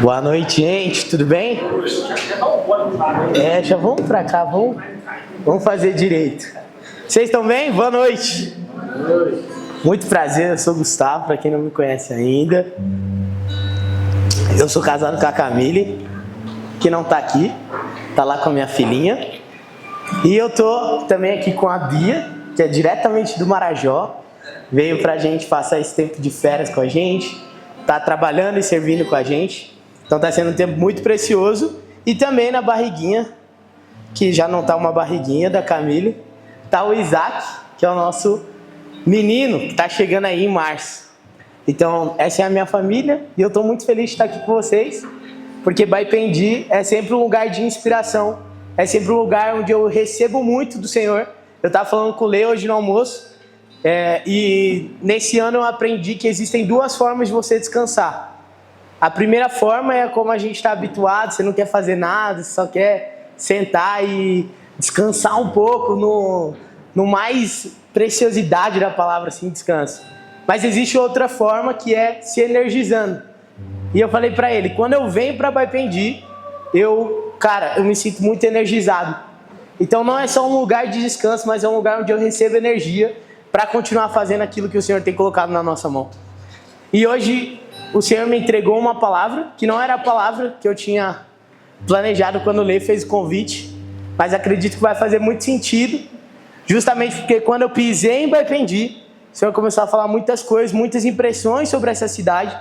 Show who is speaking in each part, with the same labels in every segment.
Speaker 1: Boa noite, gente. Tudo bem? Já vamos pra cá, vamos fazer direito. Vocês estão bem? Boa noite. Muito prazer, eu sou o Gustavo, pra quem não me conhece ainda. Eu sou casado com a Camille, que não tá aqui, tá lá com a minha filhinha. E eu tô também aqui com a Bia, que é diretamente do Marajó. Veio pra gente passar esse tempo de férias com a gente, tá trabalhando e servindo com a gente. Então tá sendo um tempo muito precioso. E também na barriguinha, que já não tá uma barriguinha da Camille, tá o Isaac, que é o nosso menino, que tá chegando aí em março. Então essa é a minha família e eu tô muito feliz de estar aqui com vocês, porque Baipendi é sempre um lugar de inspiração, é sempre um lugar onde eu recebo muito do Senhor. Eu tava falando com o Lê hoje no almoço, e nesse ano eu aprendi que existem duas formas de você descansar. A primeira forma é como a gente está habituado, você não quer fazer nada, você só quer sentar e descansar um pouco no mais preciosidade da palavra, assim, descanso. Mas existe outra forma que é se energizando. E eu falei para ele, quando eu venho para Baipendi, eu me sinto muito energizado. Então não é só um lugar de descanso, mas é um lugar onde eu recebo energia para continuar fazendo aquilo que o Senhor tem colocado na nossa mão. E hoje o Senhor me entregou uma palavra, que não era a palavra que eu tinha planejado quando o Lê fez o convite, mas acredito que vai fazer muito sentido, justamente porque quando eu pisei em Baipendi, o Senhor começou a falar muitas coisas, muitas impressões sobre essa cidade.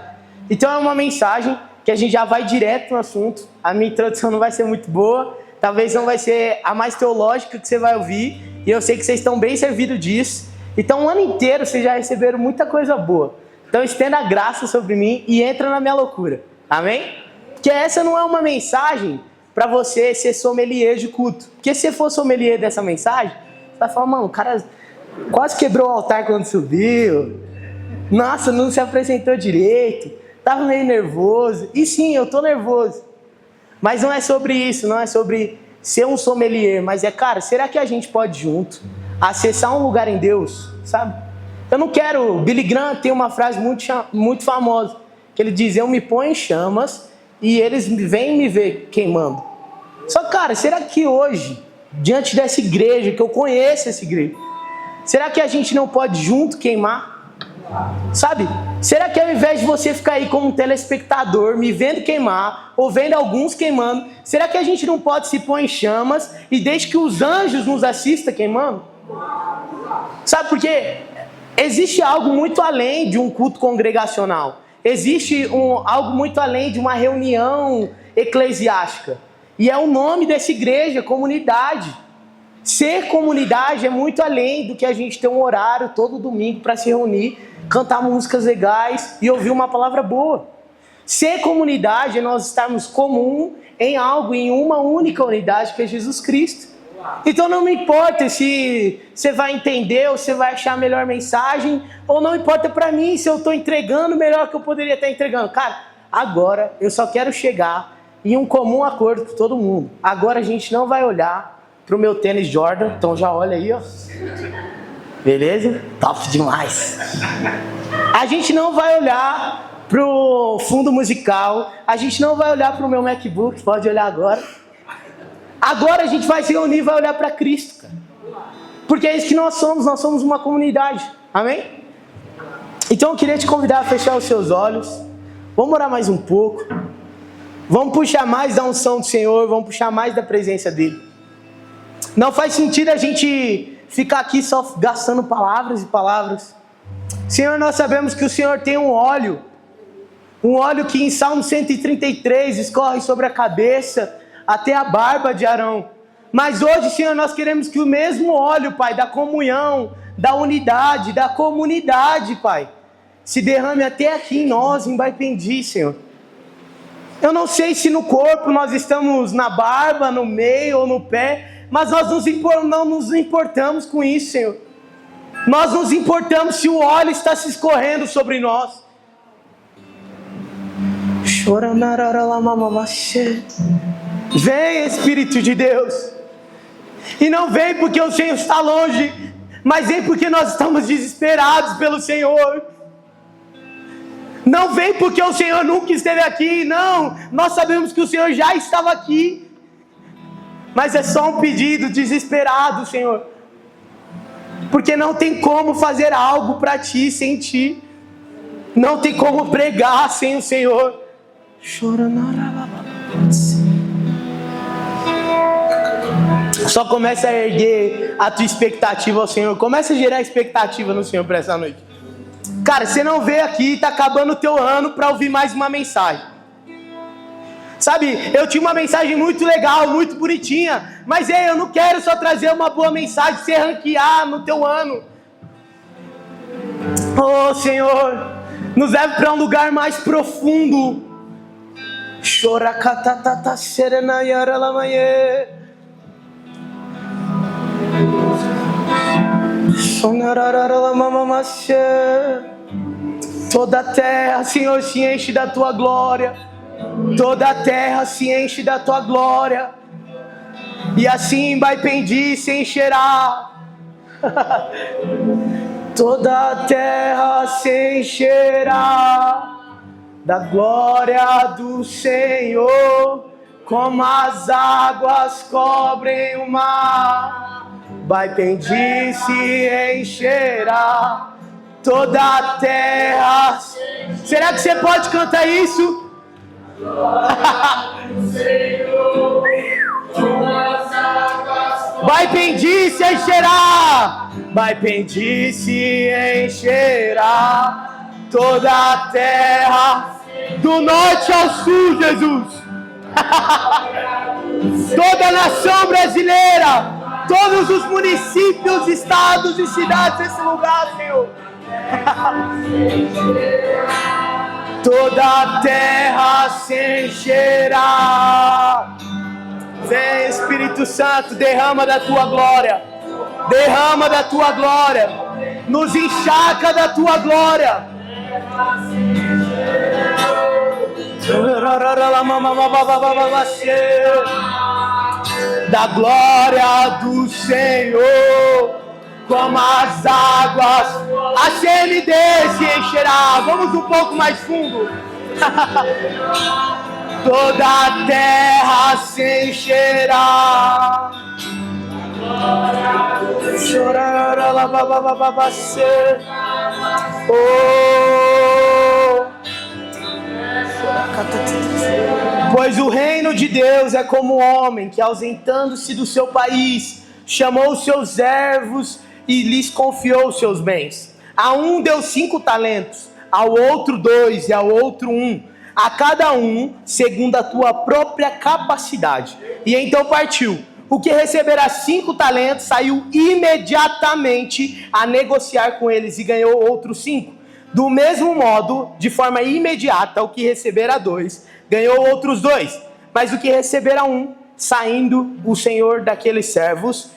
Speaker 1: Então é uma mensagem que a gente já vai direto no assunto. A minha introdução não vai ser muito boa, talvez não vai ser a mais teológica que você vai ouvir, e eu sei que vocês estão bem servidos disso. Então o ano inteiro vocês já receberam muita coisa boa. Então estenda a graça sobre mim e entra na minha loucura. Amém? Porque essa não é uma mensagem para você ser sommelier de culto. Porque se você for sommelier dessa mensagem, você vai falar, mano, o cara quase quebrou o altar quando subiu. Nossa, não se apresentou direito. Tava meio nervoso. E sim, eu tô nervoso. Mas não é sobre isso, não é sobre ser um sommelier. Mas cara, será que a gente pode junto acessar um lugar em Deus, sabe? Eu não quero... Billy Graham tem uma frase muito famosa, que ele diz, eu me ponho em chamas e eles vêm me ver queimando. Só cara, será que hoje, diante dessa igreja, que eu conheço essa igreja, será que a gente não pode junto queimar? Sabe? Será que ao invés de você ficar aí como um telespectador, me vendo queimar, ou vendo alguns queimando, será que a gente não pode se pôr em chamas e deixe que os anjos nos assistam queimando? Sabe por quê? Existe algo muito além de um culto congregacional. Existe algo muito além de uma reunião eclesiástica. E é o nome dessa igreja, comunidade. Ser comunidade é muito além do que a gente ter um horário todo domingo para se reunir, cantar músicas legais e ouvir uma palavra boa. Ser comunidade é nós estarmos comum em algo, em uma única unidade que é Jesus Cristo. Então não me importa se você vai entender ou você vai achar a melhor mensagem, ou não importa para mim se eu estou entregando o melhor que eu poderia estar entregando. Cara, agora eu só quero chegar em um comum acordo com todo mundo. Agora a gente não vai olhar pro meu tênis Jordan, então já olha aí, ó. Beleza? Top demais. A gente não vai olhar pro fundo musical, a gente não vai olhar pro meu MacBook, pode olhar agora. Agora a gente vai se reunir e vai olhar para Cristo, cara. Porque é isso que nós somos uma comunidade. Amém? Então eu queria te convidar a fechar os seus olhos. Vamos orar mais um pouco. Vamos puxar mais da unção do Senhor, vamos puxar mais da presença dEle. Não faz sentido a gente ficar aqui só gastando palavras e palavras. Senhor, nós sabemos que o Senhor tem um óleo que em Salmo 133 escorre sobre a cabeça até a barba de Arão. Mas hoje, Senhor, nós queremos que o mesmo óleo, Pai, da comunhão, da unidade, da comunidade, Pai, se derrame até aqui em nós, em Baipendi, Senhor. Eu não sei se no corpo nós estamos na barba, no meio ou no pé, mas nós não nos importamos com isso, Senhor. Nós nos importamos se o óleo está se escorrendo sobre nós. Vem, Espírito de Deus. E não vem porque o Senhor está longe, mas vem porque nós estamos desesperados pelo Senhor. Não vem porque o Senhor nunca esteve aqui, não. Nós sabemos que o Senhor já estava aqui. Mas é só um pedido desesperado, Senhor. Porque não tem como fazer algo para ti sem ti. Não tem como pregar sem o Senhor. Só começa a erguer a tua expectativa ao Senhor. Começa a gerar expectativa no Senhor para essa noite. Cara, você não veio aqui e está acabando o teu ano para ouvir mais uma mensagem. Sabe, eu tinha uma mensagem muito legal, muito bonitinha. Mas eu não quero só trazer uma boa mensagem para você ranquear no teu ano. Oh, Senhor, nos leve para um lugar mais profundo. Choracatatata serena yara lamaye. Sonarara lamamamashe. Toda a terra, Senhor, se enche da tua glória. Toda a terra se enche da tua glória. E assim Baipendi se encherá. Toda a terra se encherá da glória do Senhor, como as águas cobrem o mar. Baipendi se encherá toda a terra. Será que você pode cantar isso? Baipendi se encherá. Baipendi se encherá toda a terra, do norte ao sul, Jesus. Toda a nação brasileira, todos os municípios, estados e cidades desse lugar, Senhor. Toda a terra se encherá. Vem, Espírito Santo, derrama da tua glória. Derrama da tua glória. Nos encharca da tua glória. Da glória do Senhor, como as águas, a CND se encherá. Vamos um pouco mais fundo. Toda a terra se encherá. Pois o reino de Deus é como um homem que, ausentando-se do seu país, chamou os seus servos e lhes confiou os seus bens. A um deu 5 talentos, ao outro 2 e ao outro 1, a cada um segundo a tua própria capacidade. E então partiu. O que receberá 5 talentos saiu imediatamente a negociar com eles e ganhou outros 5. Do mesmo modo, de forma imediata, o que recebera 2 ganhou outros 2. Mas o que recebera 1, saindo o senhor daqueles servos,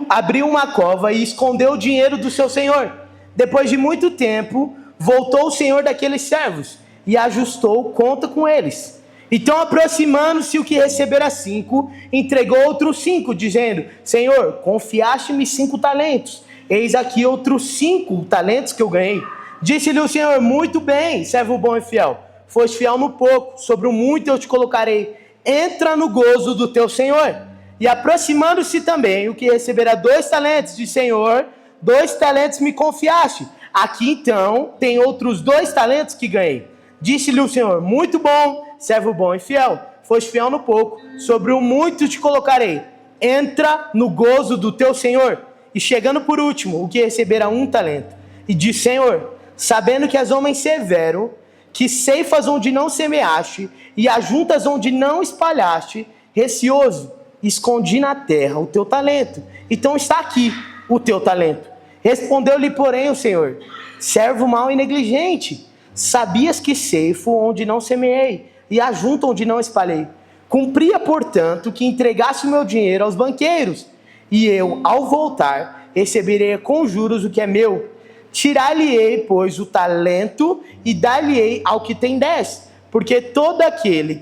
Speaker 1: abriu uma cova e escondeu o dinheiro do seu senhor. Depois de muito tempo, voltou o senhor daqueles servos e ajustou conta com eles. Então, aproximando-se o que recebera 5, entregou outros 5, dizendo: Senhor, confiaste-me 5 talentos. Eis aqui outros 5 talentos que eu ganhei. Disse-lhe o Senhor: muito bem, servo bom e fiel. Foste fiel no pouco, sobre o muito eu te colocarei. Entra no gozo do teu Senhor. E aproximando-se também o que recebera 2 talentos, disse: Senhor, 2 talentos me confiaste. Aqui então tem outros 2 talentos que ganhei. Disse-lhe o Senhor: muito bom, servo bom e fiel. Foste fiel no pouco, sobre o muito te colocarei. Entra no gozo do teu Senhor. E chegando por último, o que recebera 1 talento. E disse: Senhor, sabendo que és homem severo, que ceifas onde não semeaste, e ajuntas onde não espalhaste, receoso, escondi na terra o teu talento. Então está aqui o teu talento. Respondeu-lhe, porém, o Senhor: servo mau e negligente, sabias que ceifo onde não semeei, e ajunto onde não espalhei. Cumpria, portanto, que entregasse o meu dinheiro aos banqueiros, e eu, ao voltar, receberei com juros o que é meu. Tirar-lhe-ei, pois, o talento e dar-lhe-ei ao que tem 10, porque todo aquele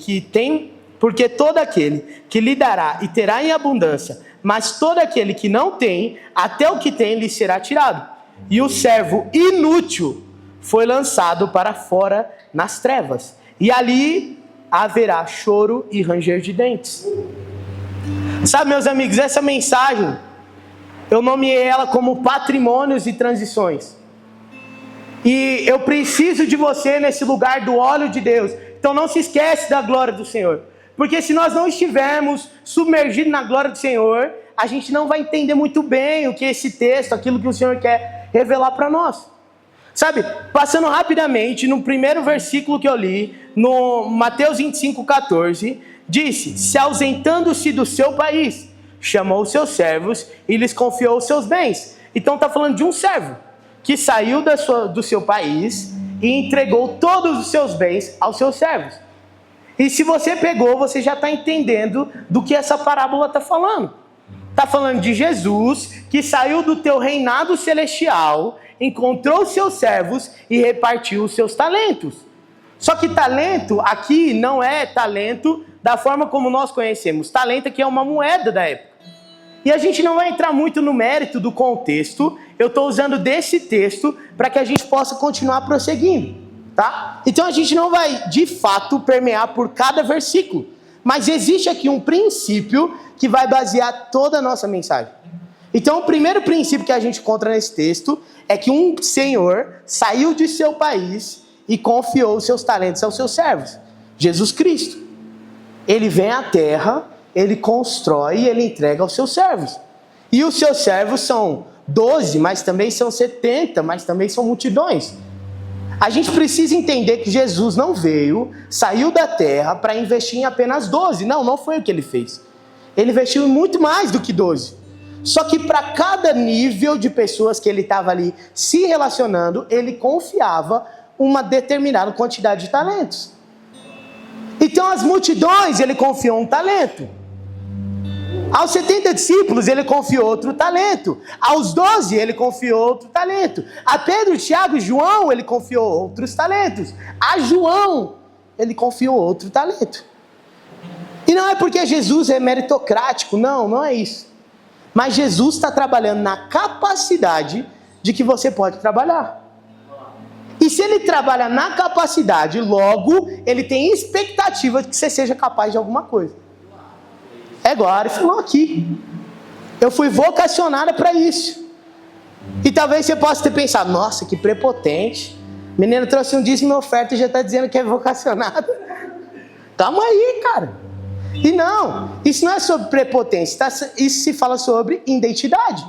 Speaker 1: que lhe dará e terá em abundância, mas todo aquele que não tem, até o que tem lhe será tirado. E o servo inútil foi lançado para fora nas trevas, e ali haverá choro e ranger de dentes. Sabe, meus amigos, essa mensagem, eu nomeei ela como patrimônios e transições. E eu preciso de você nesse lugar do óleo de Deus. Então não se esquece da glória do Senhor. Porque se nós não estivermos submergidos na glória do Senhor, a gente não vai entender muito bem o que é esse texto, aquilo que o Senhor quer revelar para nós. Sabe, passando rapidamente, no primeiro versículo que eu li, no Mateus 25:14, disse: se ausentando-se do seu país, chamou os seus servos e lhes confiou os seus bens. Então está falando de um servo que saiu do seu país e entregou todos os seus bens aos seus servos. E se você pegou, você já está entendendo do que essa parábola está falando. Está falando de Jesus que saiu do teu reinado celestial, encontrou os seus servos e repartiu os seus talentos. Só que talento aqui não é talento da forma como nós conhecemos. Talento aqui é uma moeda da época. E a gente não vai entrar muito no mérito do contexto. Eu estou usando desse texto para que a gente possa continuar prosseguindo, tá? Então a gente não vai, de fato, permear por cada versículo. Mas existe aqui um princípio que vai basear toda a nossa mensagem. Então o primeiro princípio que a gente encontra nesse texto é que um senhor saiu de seu país e confiou os seus talentos aos seus servos. Jesus Cristo. Ele vem à terra, ele constrói e ele entrega aos seus servos. E os seus servos são 12, mas também são 70, mas também são multidões. A gente precisa entender que Jesus não veio, saiu da terra para investir em apenas 12. Não foi o que ele fez. Ele investiu em muito mais do que 12. Só que para cada nível de pessoas que ele estava ali se relacionando, ele confiava uma determinada quantidade de talentos. Então as multidões ele confiou um talento. Aos 70 discípulos ele confiou outro talento. Aos 12 ele confiou outro talento. A Pedro, Tiago e João ele confiou outros talentos. A João ele confiou outro talento. E não é porque Jesus é meritocrático, não é isso. Mas Jesus está trabalhando na capacidade de que você pode trabalhar. E se ele trabalha na capacidade, logo ele tem expectativa de que você seja capaz de alguma coisa. É igual a Ari falou aqui. Eu fui vocacionada para isso. E talvez você possa ter pensado: nossa, que prepotente. Menina trouxe um dízimo e oferta e já está dizendo que é vocacionada. Calma aí, cara. E não, isso não é sobre prepotência, isso se fala sobre identidade.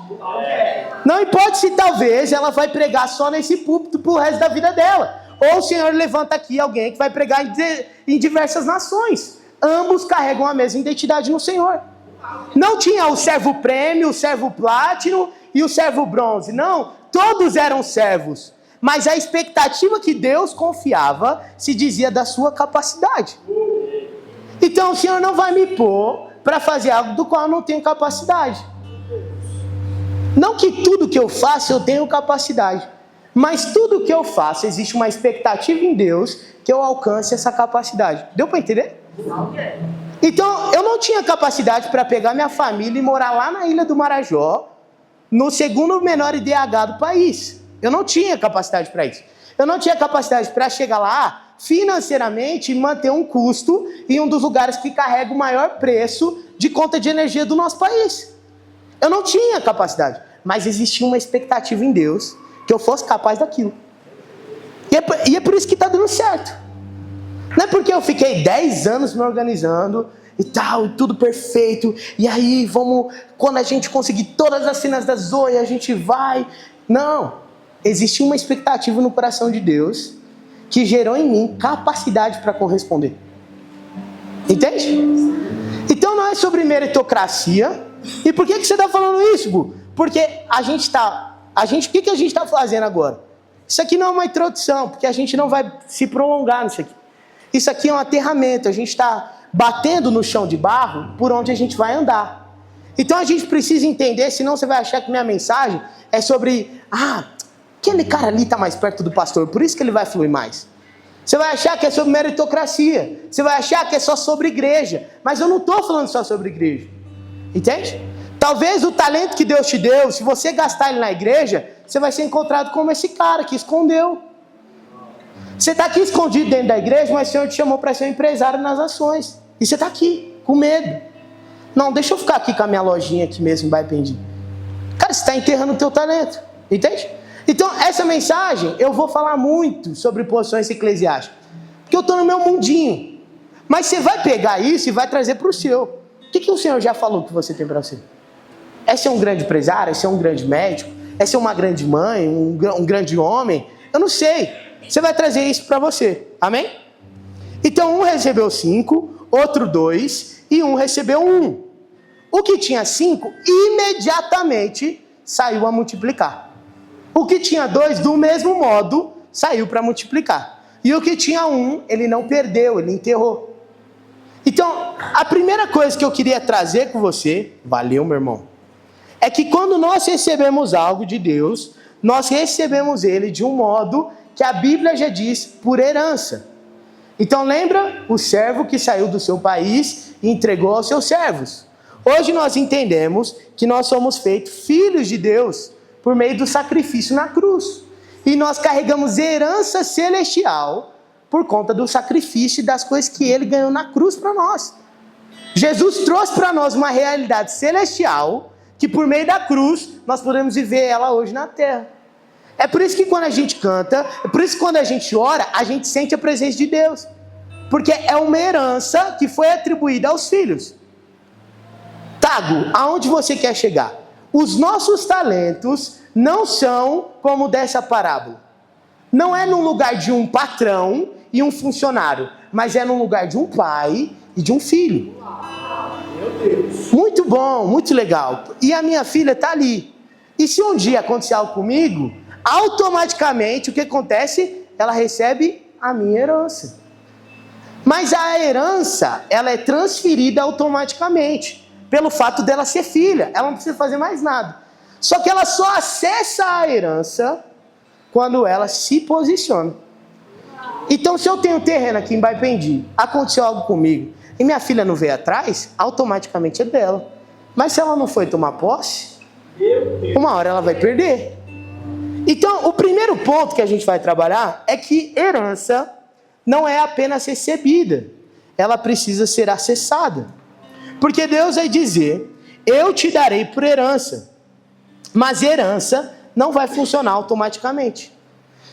Speaker 1: Não importa se talvez ela vai pregar só nesse púlpito pro resto da vida dela. Ou o Senhor levanta aqui alguém que vai pregar em diversas nações. Ambos carregam a mesma identidade no Senhor. Não tinha o servo prêmio, o servo platino e o servo bronze. Não, todos eram servos. Mas a expectativa que Deus confiava se dizia da sua capacidade. Então o Senhor não vai me pôr para fazer algo do qual eu não tenho capacidade. Não que tudo que eu faço eu tenho capacidade. Mas tudo que eu faço, existe uma expectativa em Deus que eu alcance essa capacidade. Deu para entender? Então eu não tinha capacidade para pegar minha família e morar lá na Ilha do Marajó, no segundo menor IDH do país. Eu não tinha capacidade para isso. Eu não tinha capacidade para chegar lá financeiramente e manter um custo em um dos lugares que carrega o maior preço de conta de energia do nosso país. Eu não tinha capacidade, mas existia uma expectativa em Deus que eu fosse capaz daquilo. E é por isso que está dando certo. Não é porque eu fiquei 10 anos me organizando e tal, tudo perfeito, e aí quando a gente conseguir todas as cenas da Zoe, a gente vai. Não, existia uma expectativa no coração de Deus que gerou em mim capacidade para corresponder. Entende? Então não é sobre meritocracia. E por que você está falando isso, Bu? Porque o que a gente está fazendo agora? Isso aqui não é uma introdução, porque a gente não vai se prolongar nisso aqui. Isso aqui é um aterramento, a gente está batendo no chão de barro por onde a gente vai andar. Então a gente precisa entender, senão você vai achar que minha mensagem é sobre... aquele cara ali está mais perto do pastor, por isso que ele vai fluir mais. Você vai achar que é sobre meritocracia. Você vai achar que é só sobre igreja. Mas eu não estou falando só sobre igreja. Entende? Talvez o talento que Deus te deu, se você gastar ele na igreja, você vai ser encontrado como esse cara que escondeu. Você está aqui escondido dentro da igreja, mas o Senhor te chamou para ser um empresário nas ações. E você está aqui, com medo. Não, deixa eu ficar aqui com a minha lojinha aqui mesmo em Baipendi. Cara, você está enterrando o teu talento. Entende? Então, essa mensagem, eu vou falar muito sobre posições eclesiásticas. Porque eu estou no meu mundinho. Mas você vai pegar isso e vai trazer para o seu. O que o Senhor já falou que você tem para você? É ser um grande empresário? É ser um grande médico? É ser uma grande mãe? Um grande homem? Eu não sei. Você vai trazer isso para você. Amém? Então, um recebeu 5, outro 2 e um recebeu 1. O que tinha 5, imediatamente saiu a multiplicar. O que tinha 2, do mesmo modo, saiu para multiplicar. E o que tinha 1, ele não perdeu, ele enterrou. Então, a primeira coisa que eu queria trazer com você, valeu, meu irmão, é que quando nós recebemos algo de Deus, nós recebemos ele de um modo que a Bíblia já diz por herança. Então lembra o servo que saiu do seu país e entregou aos seus servos. Hoje nós entendemos que nós somos feitos filhos de Deus por meio do sacrifício na cruz. E nós carregamos herança celestial por conta do sacrifício e das coisas que ele ganhou na cruz para nós. Jesus trouxe para nós uma realidade celestial que por meio da cruz nós podemos viver ela hoje na terra. É por isso que quando a gente canta, é por isso que quando a gente ora, a gente sente a presença de Deus. Porque é uma herança que foi atribuída aos filhos. Tago, aonde você quer chegar? Os nossos talentos não são como dessa parábola. Não é no lugar de um patrão e um funcionário, mas é no lugar de um pai e de um filho. Meu Deus. Muito bom, muito legal. E a minha filha está ali. E se um dia acontecer algo comigo, automaticamente o que acontece? Ela recebe a minha herança. Mas a herança, ela é transferida automaticamente, pelo fato dela ser filha. Ela não precisa fazer mais nada. Só que ela só acessa a herança quando ela se posiciona. Então, se eu tenho um terreno aqui em Baipendi, aconteceu algo comigo, e minha filha não veio atrás, automaticamente é dela. Mas se ela não foi tomar posse, uma hora ela vai perder. Então, o primeiro ponto que a gente vai trabalhar é que herança não é apenas recebida, ela precisa ser acessada. Porque Deus vai dizer, eu te darei por herança, mas herança não vai funcionar automaticamente.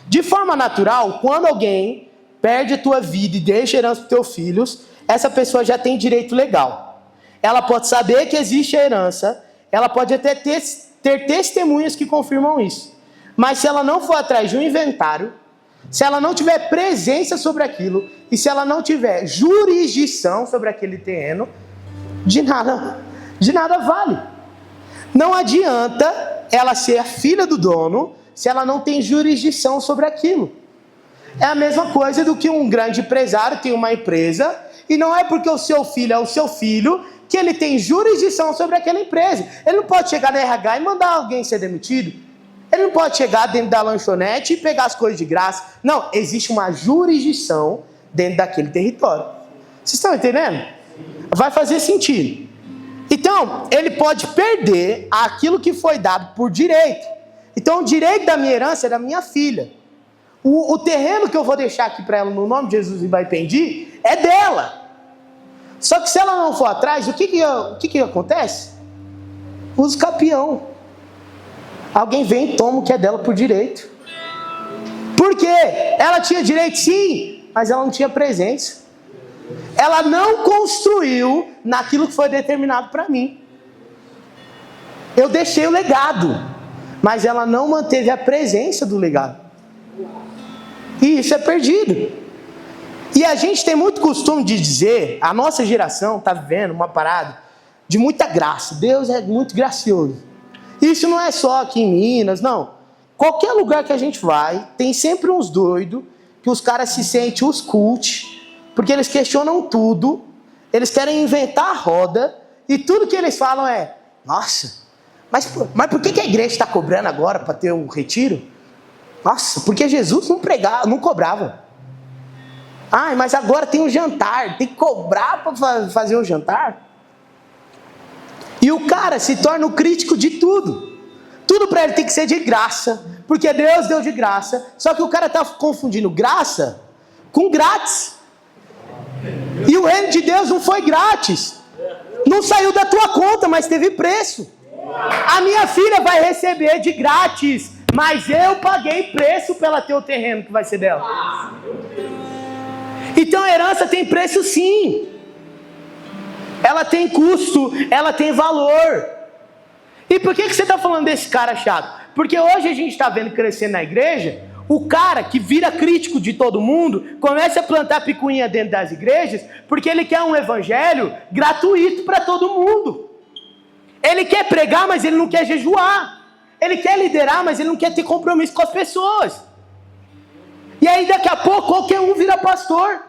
Speaker 1: De forma natural, quando alguém perde a tua vida e deixa herança para os teus filhos, essa pessoa já tem direito legal. Ela pode saber que existe a herança, ela pode até ter testemunhas que confirmam isso. Mas se ela não for atrás de um inventário, se ela não tiver presença sobre aquilo, e se ela não tiver jurisdição sobre aquele terreno, de nada vale. Não adianta ela ser a filha do dono, se ela não tem jurisdição sobre aquilo. É a mesma coisa do que um grande empresário tem uma empresa, e não é porque o seu filho é o seu filho, que ele tem jurisdição sobre aquela empresa. Ele não pode chegar na RH e mandar alguém ser demitido. Ele não pode chegar dentro da lanchonete e pegar as coisas de graça. Não, existe uma jurisdição dentro daquele território. Vocês estão entendendo? Vai fazer sentido. Então, ele pode perder aquilo que foi dado por direito. Então, o direito da minha herança é da minha filha. O terreno que eu vou deixar aqui para ela no nome de Jesus e Baipendi é dela. Só que se ela não for atrás, o que acontece? Usa o capião. Alguém vem e toma o que é dela por direito. Por quê? Ela tinha direito sim, mas ela não tinha presença. Ela não construiu naquilo que foi determinado para mim. Eu deixei o legado, mas ela não manteve a presença do legado. E isso é perdido. E a gente tem muito costume de dizer, a nossa geração está vivendo uma parada de muita graça. Deus é muito gracioso. Isso não é só aqui em Minas, não. Qualquer lugar que a gente vai, tem sempre uns doidos, que os caras se sentem os cult, porque eles questionam tudo, eles querem inventar a roda, e tudo que eles falam é, nossa, mas por que a igreja está cobrando agora para ter um retiro? Nossa, porque Jesus não cobrava. Ah, mas agora tem um jantar, tem que cobrar para fazer o jantar? E o cara se torna o crítico de tudo. Tudo para ele tem que ser de graça. porque Deus deu de graça, só que o cara está confundindo graça com grátis. E o reino de Deus não foi grátis. Não saiu da tua conta, mas teve preço. A minha filha vai receber de grátis, mas eu paguei preço pela ter o terreno que vai ser dela. Então a herança tem preço sim. Ela tem custo, ela tem valor. E por que você está falando desse cara chato? Porque hoje a gente está vendo crescer na igreja, o cara que vira crítico de todo mundo, começa a plantar picuinha dentro das igrejas, porque ele quer um evangelho gratuito para todo mundo. Ele quer pregar, mas ele não quer jejuar. Ele quer liderar, mas ele não quer ter compromisso com as pessoas. E aí daqui a pouco qualquer um vira pastor.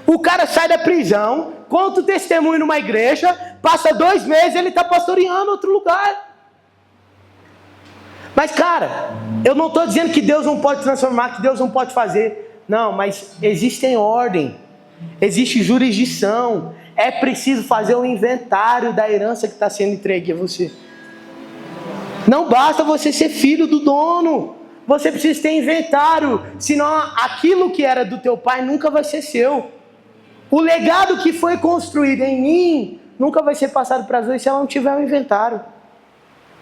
Speaker 1: O cara sai da prisão, conta o testemunho numa igreja, passa 2 meses ele está pastoreando outro lugar. Mas cara, eu não estou dizendo que Deus não pode transformar, que Deus não pode fazer. Não, mas existe ordem, existe jurisdição. É preciso fazer um inventário da herança que está sendo entregue a você. Não basta você ser filho do dono. Você precisa ter inventário. Senão aquilo que era do teu pai nunca vai ser seu. O legado que foi construído em mim nunca vai ser passado para as outras se ela não tiver um inventário.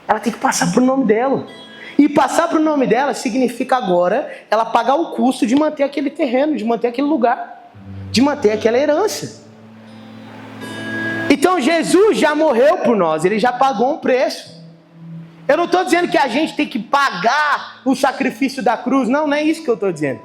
Speaker 1: Ela tem que passar para o nome dela. E passar para o nome dela significa agora ela pagar o custo de manter aquele terreno, de manter aquele lugar, de manter aquela herança. Então Jesus já morreu por nós, ele já pagou um preço. Eu não estou dizendo que a gente tem que pagar o sacrifício da cruz, não é isso que eu estou dizendo.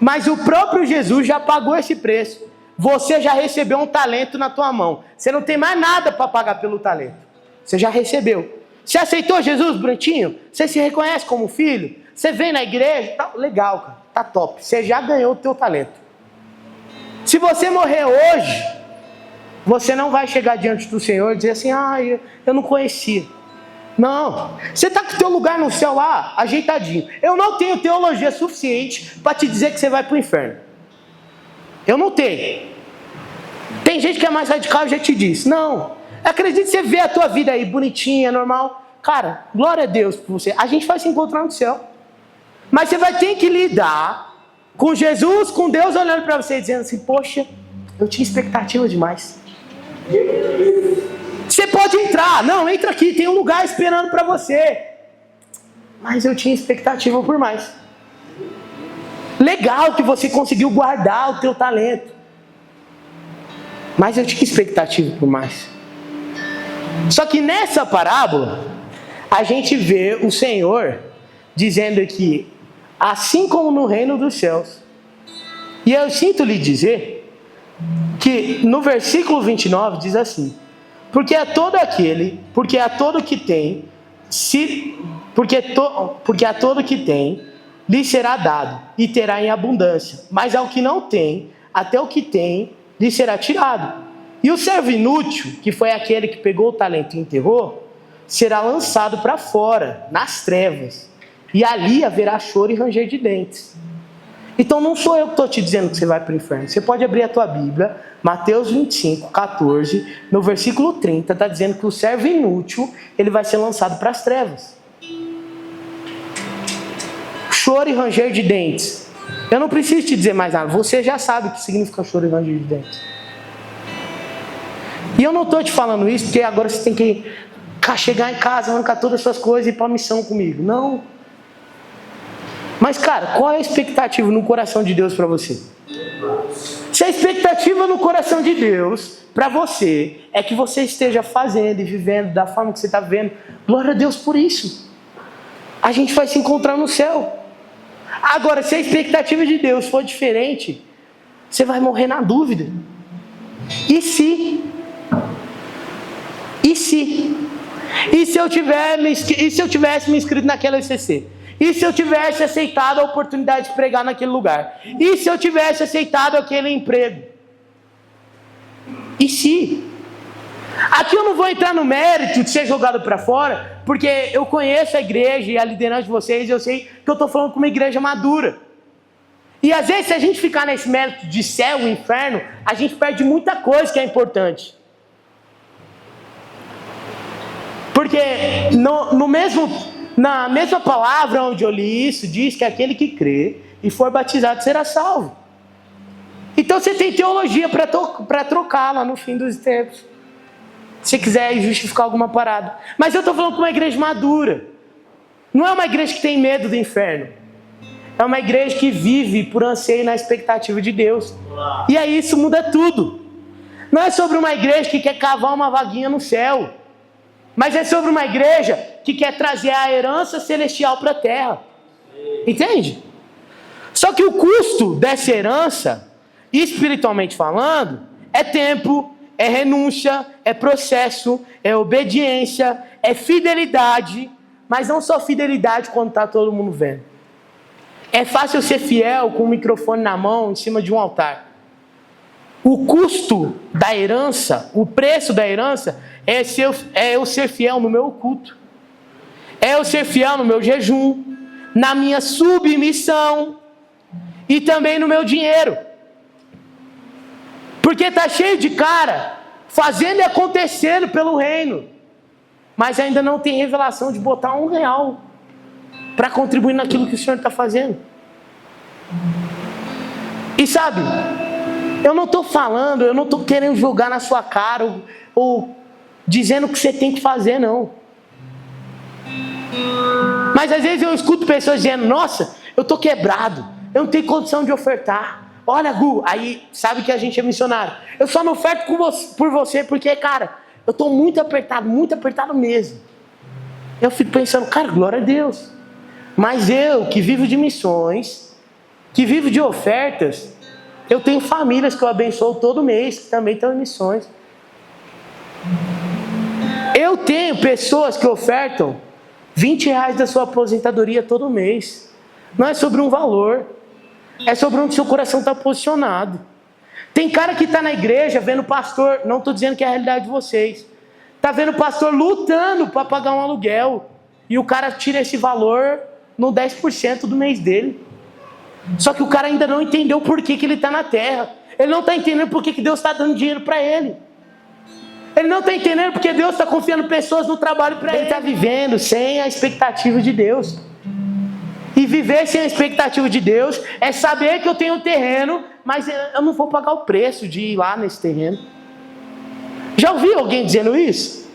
Speaker 1: Mas o próprio Jesus já pagou esse preço. Você já recebeu um talento na tua mão. Você não tem mais nada para pagar pelo talento. Você já recebeu. Você aceitou Jesus, Bonitinho? Você se reconhece como filho? Você vem na igreja? Tá legal, cara. Tá top. Você já ganhou o teu talento. Se você morrer hoje, você não vai chegar diante do Senhor e dizer assim, eu não conhecia. Não, você está com o teu lugar no céu lá, ajeitadinho. Eu não tenho teologia suficiente para te dizer que você vai para o inferno. Eu não tenho. Tem gente que é mais radical e já te disse. Não, acredite, você vê a tua vida aí bonitinha, normal. Cara, glória a Deus por você. A gente vai se encontrar no céu. Mas você vai ter que lidar com Jesus, com Deus olhando para você e dizendo assim, poxa, eu tinha expectativa demais. Você pode entrar, não, entra aqui, tem um lugar esperando para você. Mas eu tinha expectativa por mais. Legal que você conseguiu guardar o teu talento. Mas eu tinha expectativa por mais. Só que nessa parábola, a gente vê o Senhor dizendo que, assim como no reino dos céus, e eu sinto lhe dizer, que no versículo 29 diz assim, porque a todo que tem, porque a todo que tem, lhe será dado, e terá em abundância. Mas ao que não tem, até o que tem, lhe será tirado. E o servo inútil, que foi aquele que pegou o talento e enterrou, será lançado para fora, nas trevas. E ali haverá choro e ranger de dentes. Então não sou eu que estou te dizendo que você vai para o inferno. Você pode abrir a tua Bíblia, Mateus 25, 14, no versículo 30, está dizendo que o servo inútil, ele vai ser lançado para as trevas. Choro e ranger de dentes. Eu não preciso te dizer mais nada, você já sabe o que significa choro e ranger de dentes. E eu não estou te falando isso porque agora você tem que chegar em casa, arrancar todas as suas coisas e ir para a missão comigo. Não. Mas, cara, qual é a expectativa no coração de Deus para você? Se a expectativa no coração de Deus para você é que você esteja fazendo e vivendo da forma que você está vivendo, glória a Deus por isso. A gente vai se encontrar no céu. Agora, se a expectativa de Deus for diferente, você vai morrer na dúvida. E se? E se? E se eu tivesse me inscrito naquela ECC? E se eu tivesse aceitado a oportunidade de pregar naquele lugar? E se eu tivesse aceitado aquele emprego? E se? Aqui eu não vou entrar no mérito de ser jogado para fora, porque eu conheço a igreja e a liderança de vocês, eu sei que eu estou falando com uma igreja madura. E às vezes, se a gente ficar nesse mérito de céu e inferno, a gente perde muita coisa que é importante. Porque Na mesma palavra onde eu li isso, diz que aquele que crê e for batizado será salvo. Então você tem teologia para trocar lá no fim dos tempos. Se quiser justificar alguma parada. Mas eu estou falando com uma igreja madura. Não é uma igreja que tem medo do inferno. É uma igreja que vive por anseio na expectativa de Deus. E aí isso muda tudo. Não é sobre uma igreja que quer cavar uma vaguinha no céu. Mas é sobre uma igreja que quer trazer a herança celestial para a terra. Entende? Só que o custo dessa herança, espiritualmente falando, é tempo, é renúncia, é processo, é obediência, é fidelidade. Mas não só fidelidade quando está todo mundo vendo. É fácil ser fiel com o microfone na mão em cima de um altar. O custo da herança, o preço da herança, é eu ser fiel no meu culto. É eu ser fiel no meu jejum, na minha submissão e também no meu dinheiro. Porque está cheio de cara fazendo e acontecendo pelo reino, mas ainda não tem revelação de botar R$1 para contribuir naquilo que o Senhor está fazendo. E sabe, eu não estou falando, eu não estou querendo jogar na sua cara ou dizendo o que você tem que fazer, não. Mas às vezes eu escuto pessoas dizendo: nossa, eu estou quebrado, eu não tenho condição de ofertar. Olha, Gu, aí sabe que a gente é missionário. Eu só não oferto por você porque, cara, eu estou muito apertado mesmo. Eu fico pensando, cara, glória a Deus. Mas eu, que vivo de missões, que vivo de ofertas, eu tenho famílias que eu abençoo todo mês, que também estão em missões. Eu tenho pessoas que ofertam R$20 da sua aposentadoria todo mês. Não é sobre um valor, é sobre onde seu coração está posicionado. Tem cara que está na igreja vendo o pastor, não estou dizendo que é a realidade de vocês, está vendo o pastor lutando para pagar um aluguel, e o cara tira esse valor no 10% do mês dele. Só que o cara ainda não entendeu por que ele está na terra. Ele não está entendendo por que Deus está dando dinheiro para ele. Ele não está entendendo porque Deus está confiando pessoas no trabalho para ele. Ele está vivendo sem a expectativa de Deus. E viver sem a expectativa de Deus é saber que eu tenho um terreno, mas eu não vou pagar o preço de ir lá nesse terreno. Já ouviu alguém dizendo isso?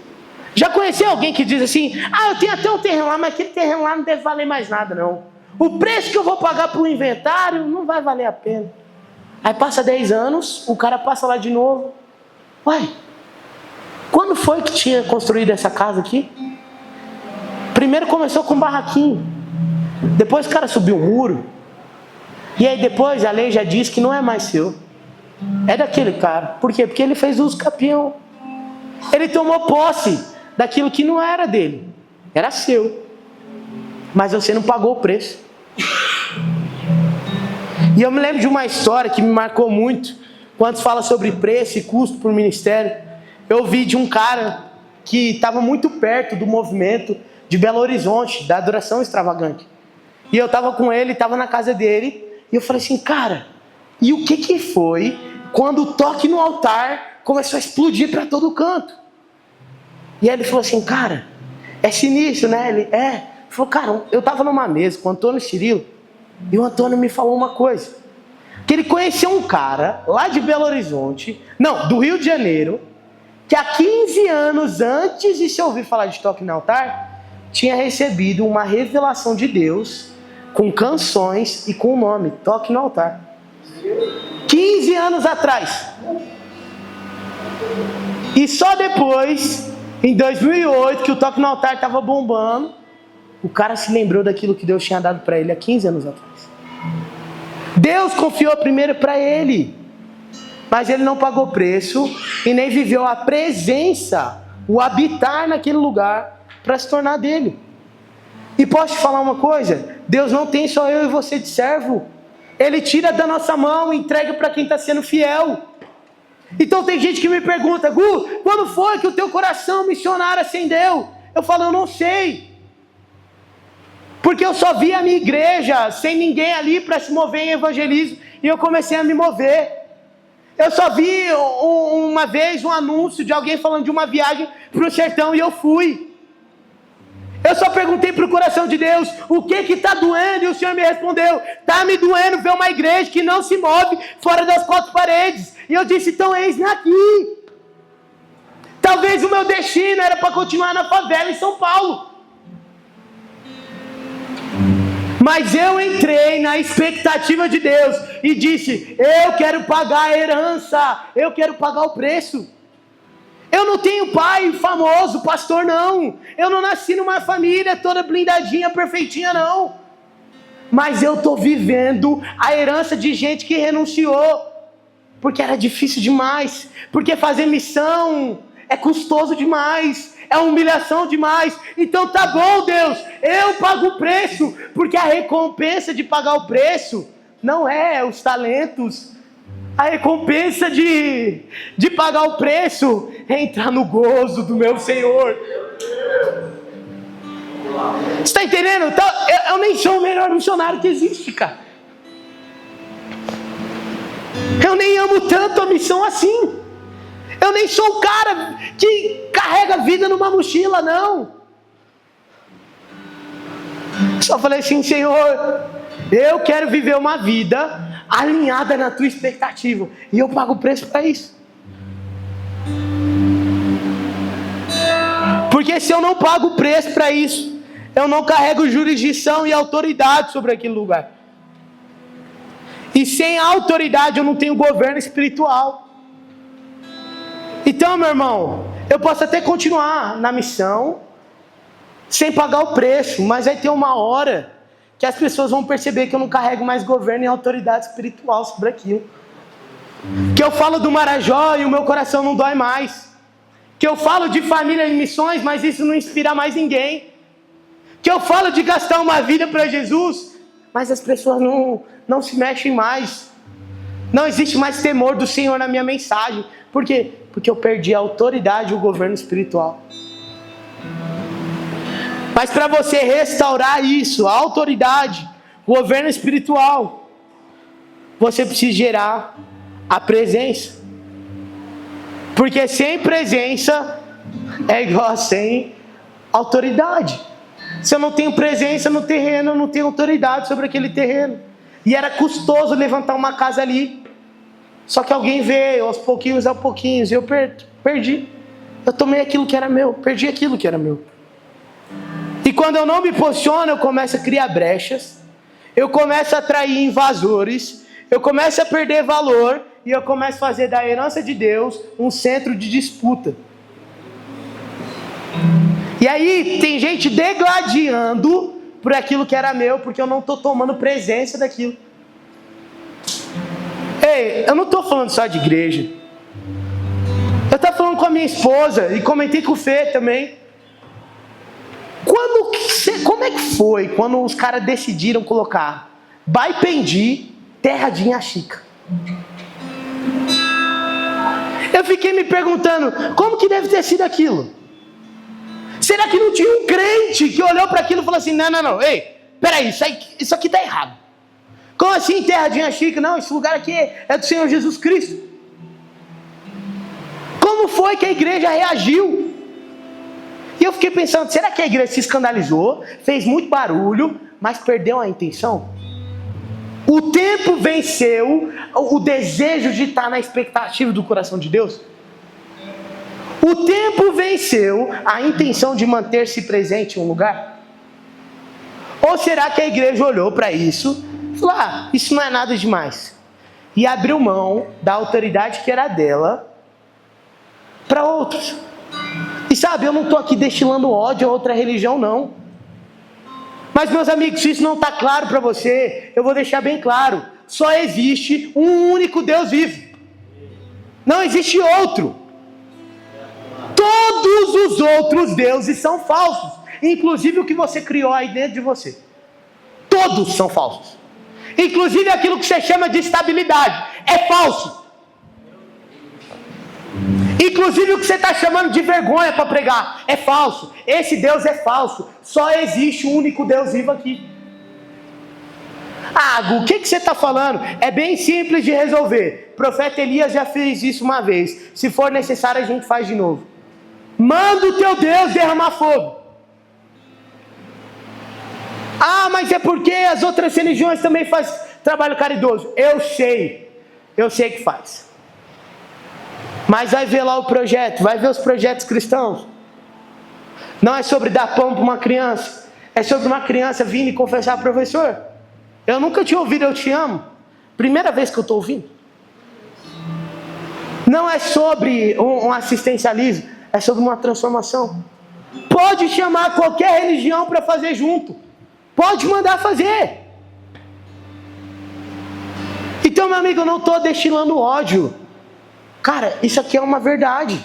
Speaker 1: Já conheceu alguém que diz assim: ah, eu tenho até um terreno lá, mas aquele terreno lá não deve valer mais nada, não. O preço que eu vou pagar para o inventário não vai valer a pena. Aí passa 10 anos, o cara passa lá de novo. Uai, quando foi que tinha construído essa casa aqui? Primeiro começou com um barraquinho. Depois o cara subiu um muro. E aí depois a lei já diz que não é mais seu. É daquele cara. Por quê? Porque ele fez uso capião. Ele tomou posse daquilo que não era dele. Era seu. Mas você não pagou o preço. E eu me lembro de uma história que me marcou muito. Quando se fala sobre preço e custo para o ministério. Eu ouvi de um cara que estava muito perto do movimento de Belo Horizonte, da adoração extravagante. E eu estava com ele, estava na casa dele. E eu falei assim: cara, e o que foi quando o toque no altar começou a explodir para todo canto? E aí ele falou assim: cara, é sinistro, né? Ele falou: cara, eu estava numa mesa com o Antônio Cirilo, e o Antônio me falou uma coisa, que ele conheceu um cara lá de Belo Horizonte, não, do Rio de Janeiro, que há 15 anos antes de se ouvir falar de toque no altar, tinha recebido uma revelação de Deus com canções e com o nome Toque no Altar. 15 anos atrás. E só depois, em 2008, que o Toque no Altar estava bombando, o cara se lembrou daquilo que Deus tinha dado para ele há 15 anos atrás. Deus confiou primeiro para ele, mas ele não pagou preço e nem viveu a presença, o habitar naquele lugar para se tornar dele. E posso te falar uma coisa? Deus não tem só eu e você de servo. Ele tira da nossa mão e entrega para quem está sendo fiel. Então tem gente que me pergunta: Gu, quando foi que o teu coração missionário acendeu? Eu falo: eu não sei. Porque eu só vi a minha igreja sem ninguém ali para se mover em evangelismo, e eu comecei a me mover. Eu só vi uma vez um anúncio de alguém falando de uma viagem para o sertão e eu fui. Eu só perguntei para o coração de Deus, o que está doendo? E o Senhor me respondeu, está me doendo ver uma igreja que não se move fora das 4 paredes. E eu disse, então eis-me aqui. Talvez o meu destino era para continuar na favela em São Paulo. Mas eu entrei na expectativa de Deus e disse, eu quero pagar a herança, eu quero pagar o preço. Eu não tenho pai famoso, pastor, não. Eu não nasci numa família toda blindadinha, perfeitinha, não. Mas eu estou vivendo a herança de gente que renunciou, porque era difícil demais, porque fazer missão é custoso demais, é humilhação demais. Então tá bom, Deus, eu pago o preço, porque a recompensa de pagar o preço não é os talentos. A recompensa de pagar o preço é entrar no gozo do meu Senhor. Você está entendendo? Eu nem sou o melhor missionário que existe, cara. Eu nem amo tanto a missão assim. Eu nem sou o cara que carrega a vida numa mochila, não. Só falei assim, Senhor, eu quero viver uma vida alinhada na tua expectativa, e eu pago o preço para isso. Porque se eu não pago o preço para isso, eu não carrego jurisdição e autoridade sobre aquele lugar. E sem autoridade eu não tenho governo espiritual. Então, meu irmão, eu posso até continuar na missão sem pagar o preço, mas vai ter uma hora que as pessoas vão perceber que eu não carrego mais governo e autoridade espiritual sobre aquilo. Que eu falo do Marajó e o meu coração não dói mais. Que eu falo de família e missões, mas isso não inspira mais ninguém. Que eu falo de gastar uma vida para Jesus, mas as pessoas não se mexem mais. Não existe mais temor do Senhor na minha mensagem. Por quê? Porque eu perdi a autoridade e o governo espiritual. Mas para você restaurar isso, a autoridade, o governo espiritual, você precisa gerar a presença. Porque sem presença é igual a sem autoridade. Se eu não tenho presença no terreno, eu não tenho autoridade sobre aquele terreno. E era custoso levantar uma casa ali. Só que alguém veio aos pouquinhos, e eu perdi. Eu tomei aquilo que era meu, perdi aquilo que era meu. E quando eu não me posiciono, eu começo a criar brechas, eu começo a atrair invasores, eu começo a perder valor, e eu começo a fazer da herança de Deus um centro de disputa. E aí tem gente degladiando por aquilo que era meu, porque eu não estou tomando presença daquilo. Ei, eu não estou falando só de igreja. Eu estava falando com a minha esposa, e comentei com o Fê também. Como é que foi quando os caras decidiram colocar Baipendi, terra de Inhaxica? Eu fiquei me perguntando, como que deve ter sido aquilo? Será que não tinha um crente que olhou para aquilo e falou assim, não, ei, peraí, isso aqui está errado. Como assim terra de Inhaxica? Não, esse lugar aqui é do Senhor Jesus Cristo. Como foi que a igreja reagiu? E eu fiquei pensando, será que a igreja se escandalizou, fez muito barulho, mas perdeu a intenção? O tempo venceu o desejo de estar na expectativa do coração de Deus? O tempo venceu a intenção de manter-se presente em um lugar? Ou será que a igreja olhou para isso e falou, isso não é nada demais, e abriu mão da autoridade que era dela para outros? E sabe, eu não estou aqui destilando ódio a outra religião, não. Mas, meus amigos, se isso não está claro para você, eu vou deixar bem claro. Só existe um único Deus vivo. Não existe outro. Todos os outros deuses são falsos. Inclusive o que você criou aí dentro de você. Todos são falsos. Inclusive aquilo que você chama de estabilidade. É falso. Inclusive o que você está chamando de vergonha para pregar é falso. Esse Deus é falso. Só existe um único Deus vivo aqui. O que você está falando? É bem simples de resolver. O profeta Elias já fez isso uma vez. Se for necessário, a gente faz de novo. Manda o teu Deus derramar fogo. Ah, mas é porque as outras religiões também fazem trabalho caridoso. Eu sei que faz. Mas vai ver lá o projeto, vai ver os projetos cristãos. Não é sobre dar pão para uma criança, é sobre uma criança vir e confessar: professor, eu nunca tinha ouvido eu te amo. Primeira vez que eu estou ouvindo. Não é sobre um assistencialismo, é sobre uma transformação. Pode chamar qualquer religião para fazer junto. Pode mandar fazer. Então, meu amigo, eu não estou destilando ódio. Cara, isso aqui é uma verdade.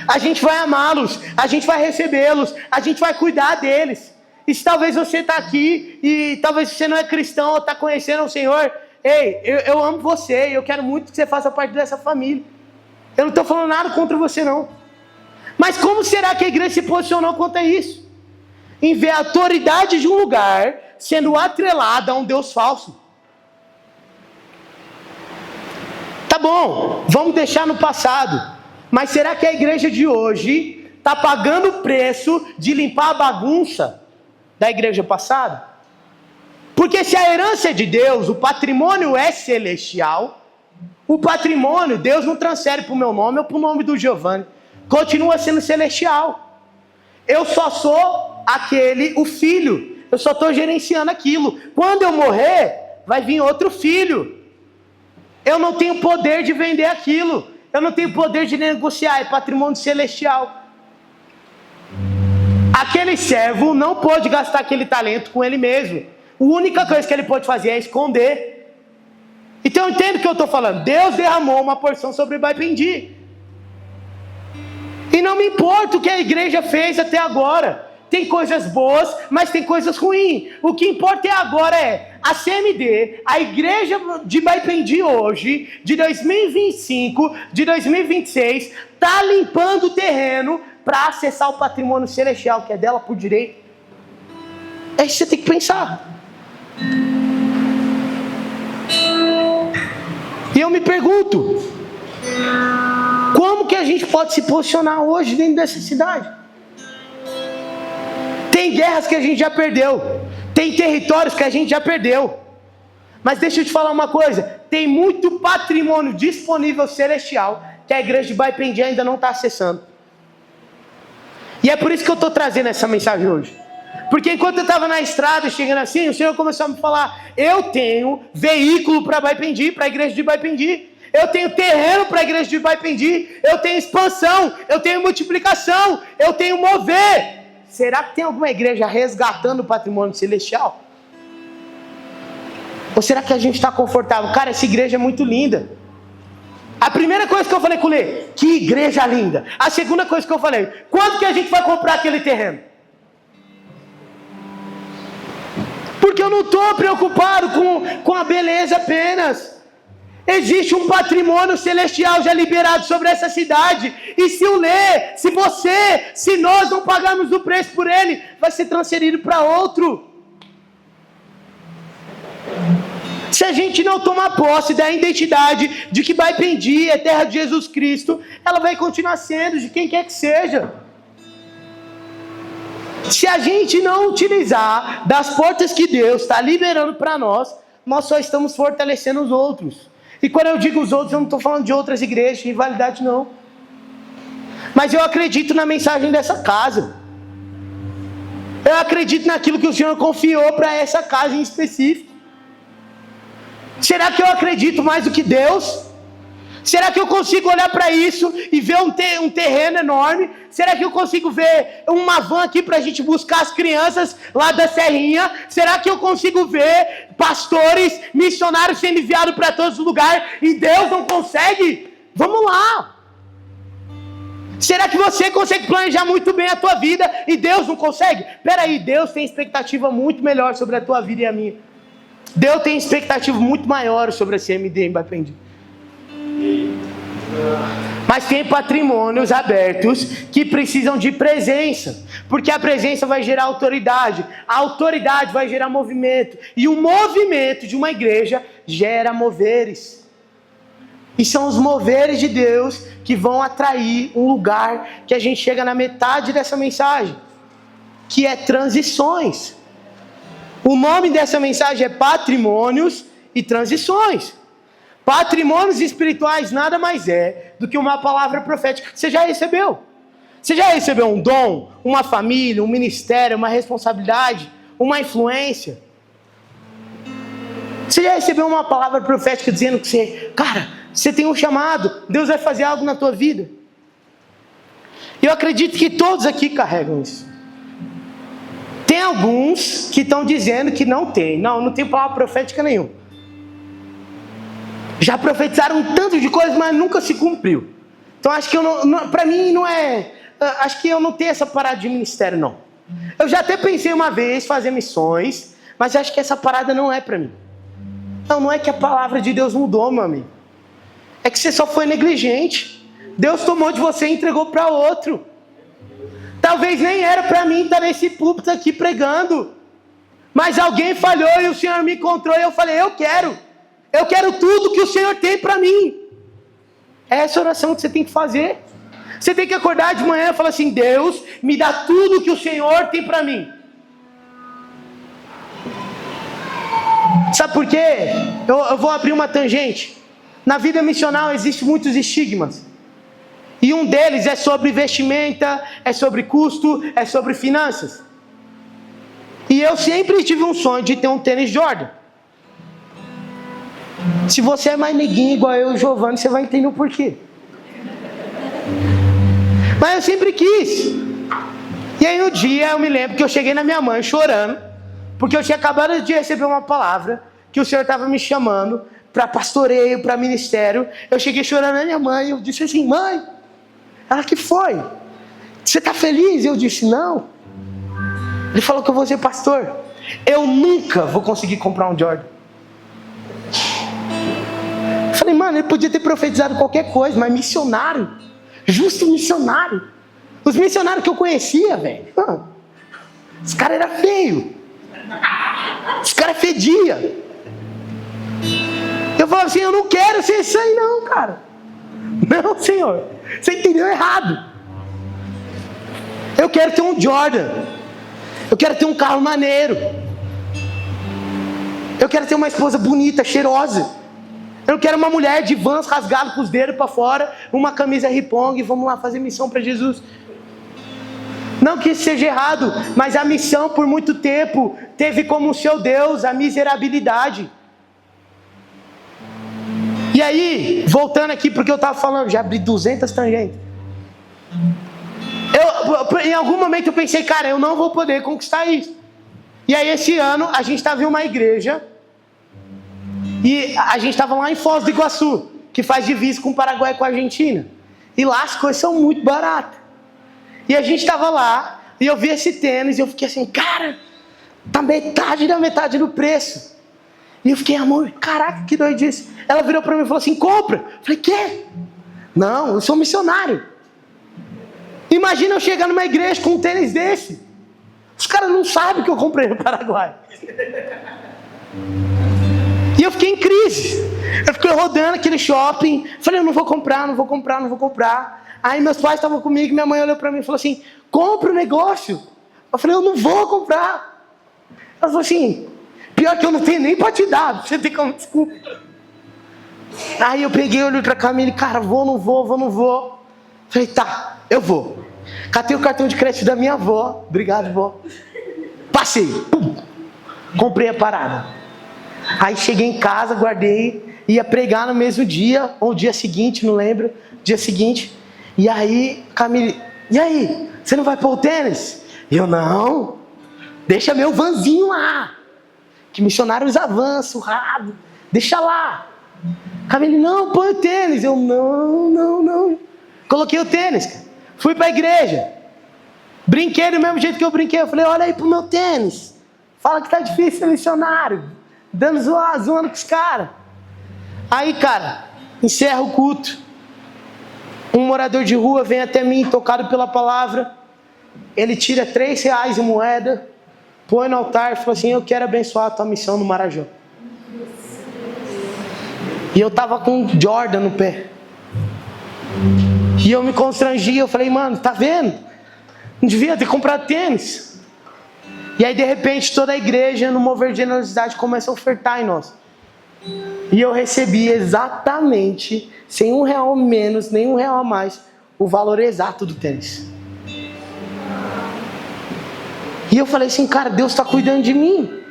Speaker 1: A gente vai amá-los, a gente vai recebê-los, a gente vai cuidar deles. E se talvez você está aqui e talvez você não é cristão ou está conhecendo o Senhor, ei, eu amo você e eu quero muito que você faça parte dessa família. Eu não estou falando nada contra você, não. Mas como será que a igreja se posicionou quanto a isso? Em ver a autoridade de um lugar sendo atrelada a um Deus falso. Tá bom, vamos deixar no passado. Mas será que a igreja de hoje está pagando o preço de limpar a bagunça da igreja passada? Porque se a herança é de Deus, o patrimônio é celestial. O patrimônio, Deus não transfere para o meu nome ou para o nome do Giovanni. Continua sendo celestial. Eu só sou o filho. Eu só estou gerenciando aquilo. Quando eu morrer, vai vir outro filho. Eu não tenho poder de vender aquilo. Eu não tenho poder de negociar. É patrimônio celestial. Aquele servo não pôde gastar aquele talento com ele mesmo. A única coisa que ele pode fazer é esconder. Então eu entendo o que eu estou falando. Deus derramou uma porção sobre Baipendi. E não me importa o que a igreja fez até agora. Tem coisas boas, mas tem coisas ruins. O que importa agora é a CMD, a igreja de Baipendi hoje, de 2025, de 2026, está limpando o terreno para acessar o patrimônio celestial, que é dela por direito. É isso que você tem que pensar. E eu me pergunto, como que a gente pode se posicionar hoje dentro dessa cidade? Tem guerras que a gente já perdeu, tem territórios que a gente já perdeu, mas deixa eu te falar uma coisa, tem muito patrimônio disponível celestial que a igreja de Baipendi ainda não está acessando. E é por isso que eu estou trazendo essa mensagem hoje. Porque enquanto eu estava na estrada, chegando assim, o Senhor começou a me falar: eu tenho veículo para Baipendi, para a igreja de Baipendi. Eu tenho terreno para a igreja de Baipendi. Eu tenho expansão, eu tenho multiplicação, eu tenho mover. Será que tem alguma igreja resgatando o patrimônio celestial? Ou será que a gente está confortável? Cara, essa igreja é muito linda. A primeira coisa que eu falei com o Lê: que igreja linda. A segunda coisa que eu falei: quando que a gente vai comprar aquele terreno? Porque eu não estou preocupado com a beleza apenas. Existe um patrimônio celestial já liberado sobre essa cidade. E se o Lê, se você, se nós não pagarmos o preço por ele, vai ser transferido para outro. Se a gente não tomar posse da identidade de que Baipendi é terra de Jesus Cristo, ela vai continuar sendo de quem quer que seja. Se a gente não utilizar das portas que Deus está liberando para nós, nós só estamos fortalecendo os outros. E quando eu digo os outros, eu não estou falando de outras igrejas, rivalidade não. Mas eu acredito na mensagem dessa casa. Eu acredito naquilo que o Senhor confiou para essa casa em específico. Será que eu acredito mais do que Deus? Será que eu consigo olhar para isso e ver um terreno enorme? Será que eu consigo ver uma van aqui para a gente buscar as crianças lá da Serrinha? Será que eu consigo ver pastores, missionários sendo enviados para todos os lugares e Deus não consegue? Vamos lá! Será que você consegue planejar muito bem a tua vida e Deus não consegue? Peraí, Deus tem expectativa muito melhor sobre a tua vida e a minha. Deus tem expectativa muito maior sobre a CMD em Baipendi. Mas tem patrimônios abertos que precisam de presença, porque a presença vai gerar autoridade, a autoridade vai gerar movimento, e o movimento de uma igreja gera moveres, e são os moveres de Deus que vão atrair um lugar que a gente chega na metade dessa mensagem, que é transições. O nome dessa mensagem é Patrimônios e Transições. Patrimônios espirituais nada mais é do que uma palavra profética que você já recebeu. Você já recebeu um dom, uma família, um ministério, uma responsabilidade, uma influência? Você já recebeu uma palavra profética dizendo que você tem um chamado, Deus vai fazer algo na tua vida? Eu acredito que todos aqui carregam isso. Tem alguns que estão dizendo que não tem. Não tem palavra profética nenhuma. Já profetizaram um tanto de coisas, mas nunca se cumpriu. Então acho que para mim não é... Acho que eu não tenho essa parada de ministério, não. Eu já até pensei uma vez fazer missões, mas acho que essa parada não é para mim. Não é que a palavra de Deus mudou, meu amigo. É que você só foi negligente. Deus tomou de você e entregou para outro. Talvez nem era para mim estar nesse púlpito aqui pregando. Mas alguém falhou e o Senhor me encontrou e eu falei, eu quero tudo que o Senhor tem para mim. É essa oração que você tem que fazer. Você tem que acordar de manhã e falar assim, Deus, me dá tudo que o Senhor tem para mim. Sabe por quê? Eu vou abrir uma tangente. Na vida missional existem muitos estigmas. E um deles é sobre vestimenta, é sobre custo, é sobre finanças. E eu sempre tive um sonho de ter um tênis Jordan. Se você é mais neguinho igual eu e o Giovanni, você vai entender o porquê. Mas eu sempre quis. E aí um dia eu me lembro que eu cheguei na minha mãe chorando, porque eu tinha acabado de receber uma palavra que o Senhor estava me chamando para pastoreio, para ministério. Eu cheguei chorando na minha mãe, eu disse assim, mãe, ela, que foi? Você está feliz? Eu disse, não. Ele falou que eu vou ser pastor. Eu nunca vou conseguir comprar um Jordan. Eu falei, mano, ele podia ter profetizado qualquer coisa, mas missionário, justo missionário. Os missionários que eu conhecia, velho, os caras eram feios. Os caras fediam. Eu falava assim, eu não quero ser isso aí não, cara. Não, Senhor, você entendeu errado. Eu quero ter um Jordan. Eu quero ter um carro maneiro. Eu quero ter uma esposa bonita, cheirosa. Eu quero uma mulher de Vans rasgado com os dedos para fora, uma camisa Ripong e vamos lá fazer missão para Jesus. Não que isso seja errado, mas a missão por muito tempo teve como seu Deus a miserabilidade. E aí, voltando aqui porque eu estava falando, já abri 200 tangentes. Em algum momento eu pensei, cara, eu não vou poder conquistar isso. E aí esse ano a gente estava em uma igreja e a gente estava lá em Foz do Iguaçu, que faz divisa com o Paraguai e com a Argentina. E lá as coisas são muito baratas. E a gente estava lá e eu vi esse tênis e eu fiquei assim, cara, tá metade da metade do preço. E eu fiquei, amor, caraca, que doidice. Ela virou para mim e falou assim, compra. Eu falei, quê? Não, eu sou missionário. Imagina eu chegar numa igreja com um tênis desse. Os caras não sabem que eu comprei no Paraguai. E eu fiquei em crise. Eu fiquei rodando aquele shopping. Falei, eu não vou comprar. Aí meus pais estavam comigo, minha mãe olhou para mim e falou assim, compra o negócio. Eu falei, eu não vou comprar. Ela falou assim, pior que eu não tenho nem para te dar, você tem como desculpa. Aí eu peguei, olhei pra Camille, cara, vou, não vou. Falei, tá, eu vou. Catei o cartão de crédito da minha avó, obrigado, vó. Passei, pum, comprei a parada. Aí cheguei em casa, guardei, ia pregar no mesmo dia, ou dia seguinte, não lembro, dia seguinte. E aí, Camille, e aí, você não vai pôr o tênis? Eu, não, deixa meu vanzinho lá. Que missionários avançam, surrado, deixa lá. Camille, não, põe o tênis. Eu, não. Coloquei o tênis, fui para a igreja. Brinquei do mesmo jeito que eu brinquei. Eu falei, olha aí pro meu tênis. Fala que tá difícil ser missionário. Zoando com os caras. Aí, cara, encerra o culto. Um morador de rua vem até mim, tocado pela palavra. Ele tira R$3 em moeda, põe no altar e fala assim, eu quero abençoar a tua missão no Marajó. E eu tava com um Jordan no pé. E eu me constrangi, eu falei, mano, tá vendo? Não devia ter comprado tênis. E aí de repente toda a igreja no mover de generosidade começa a ofertar em nós. E eu recebi exatamente, sem R$1 menos, nem R$1 a mais, o valor exato do tênis. E eu falei assim, cara, Deus está cuidando de mim.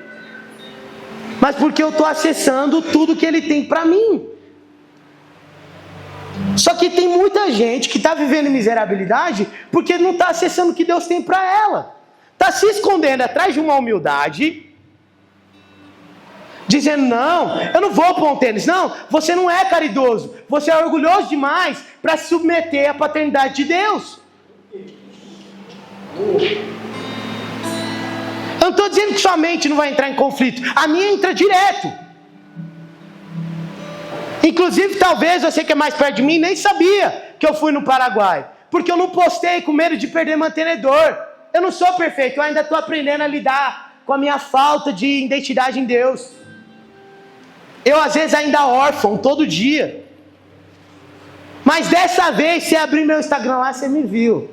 Speaker 1: Mas porque eu estou acessando tudo que Ele tem para mim. Só que tem muita gente que está vivendo em miserabilidade porque não está acessando o que Deus tem para ela. Está se escondendo atrás de uma humildade, dizendo, não, eu não vou pôr um tênis. Não, você não é caridoso. Você é orgulhoso demais para se submeter à paternidade de Deus. Eu não estou dizendo que sua mente não vai entrar em conflito. A minha entra direto. Inclusive, talvez você que é mais perto de mim nem sabia que eu fui no Paraguai. Porque eu não postei com medo de perder mantenedor. Eu não sou perfeito, eu ainda estou aprendendo a lidar com a minha falta de identidade em Deus. Eu às vezes ainda órfão, todo dia. Mas dessa vez, você abrir meu Instagram lá, você me viu.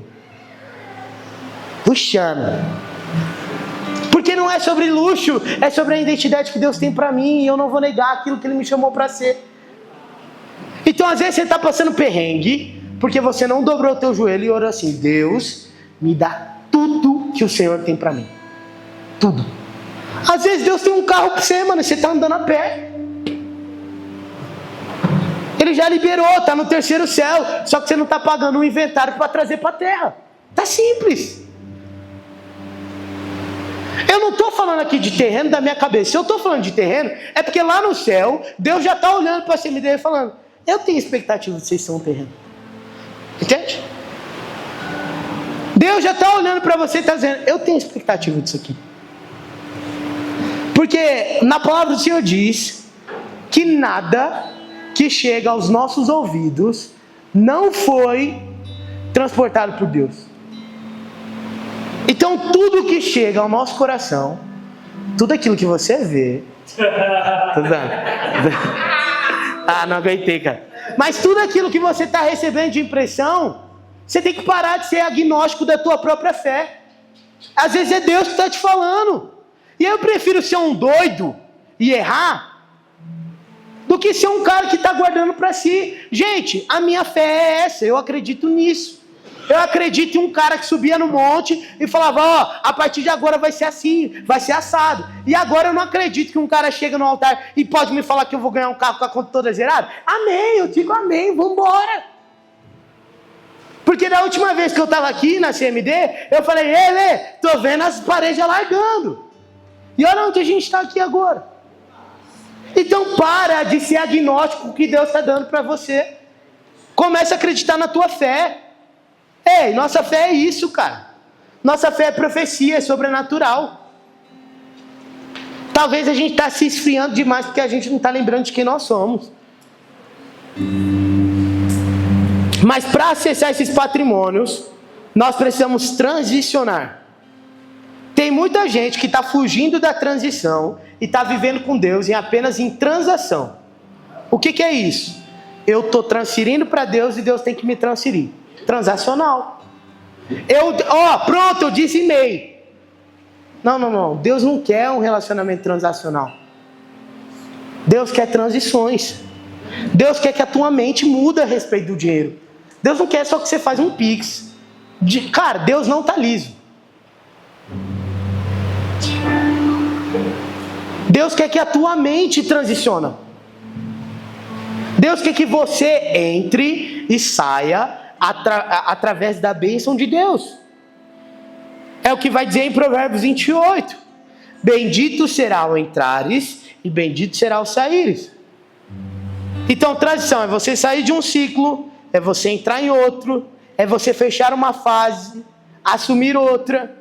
Speaker 1: Puxando. Porque não é sobre luxo, é sobre a identidade que Deus tem para mim. E eu não vou negar aquilo que Ele me chamou para ser. Então às vezes você está passando perrengue, porque você não dobrou o teu joelho e orou assim, Deus, me dá tudo que o Senhor tem para mim. Tudo. Às vezes Deus tem um carro para você, mano, e você está andando a pé. Ele já liberou, está no 3º céu, só que você não está pagando um inventário para trazer para a terra. Tá simples. Eu não estou falando aqui de terreno da minha cabeça. Se eu estou falando de terreno, é porque lá no céu, Deus já está olhando para cima dele e falando, eu tenho expectativa de vocês serem um terreno. Entende? Deus já está olhando para você e está dizendo, eu tenho expectativa disso aqui. Porque na palavra do Senhor diz que nada que chega aos nossos ouvidos não foi transportado por Deus. Então tudo que chega ao nosso coração, tudo aquilo que você vê, não aguentei, cara. Mas tudo aquilo que você está recebendo de impressão, você tem que parar de ser agnóstico da tua própria fé. Às vezes é Deus que está te falando. E eu prefiro ser um doido e errar, do que ser um cara que está guardando para si. Gente, a minha fé é essa, eu acredito nisso. Eu acredito em um cara que subia no monte e falava, ó, a partir de agora vai ser assim, vai ser assado. E agora eu não acredito que um cara chega no altar e pode me falar que eu vou ganhar um carro com a conta toda zerada. Amém, eu digo amém, vambora. Porque da última vez que eu estava aqui na CMD, eu falei, ei, Lê, tô vendo as paredes largando. E olha onde a gente está aqui agora. Então para de ser agnóstico que Deus está dando para você. Comece a acreditar na tua fé. Ei, nossa fé é isso, cara. Nossa fé é profecia, é sobrenatural. Talvez a gente está se esfriando demais porque a gente não está lembrando de quem nós somos. Mas para acessar esses patrimônios, nós precisamos transicionar. Tem muita gente que está fugindo da transição e está vivendo com Deus apenas em transação. O que é isso? Eu estou transferindo para Deus e Deus tem que me transferir. Transacional. Pronto, eu dizimei. Não. Deus não quer um relacionamento transacional. Deus quer transições. Deus quer que a tua mente mude a respeito do dinheiro. Deus não quer só que você faz um pix. Cara, Deus não está liso. Deus quer que a tua mente transiciona. Deus quer que você entre e saia através da bênção de Deus. É o que vai dizer em Provérbios 28. Bendito será o entrares e bendito será o saíres. Então transição é você sair de um ciclo, é você entrar em outro, é você fechar uma fase, assumir outra.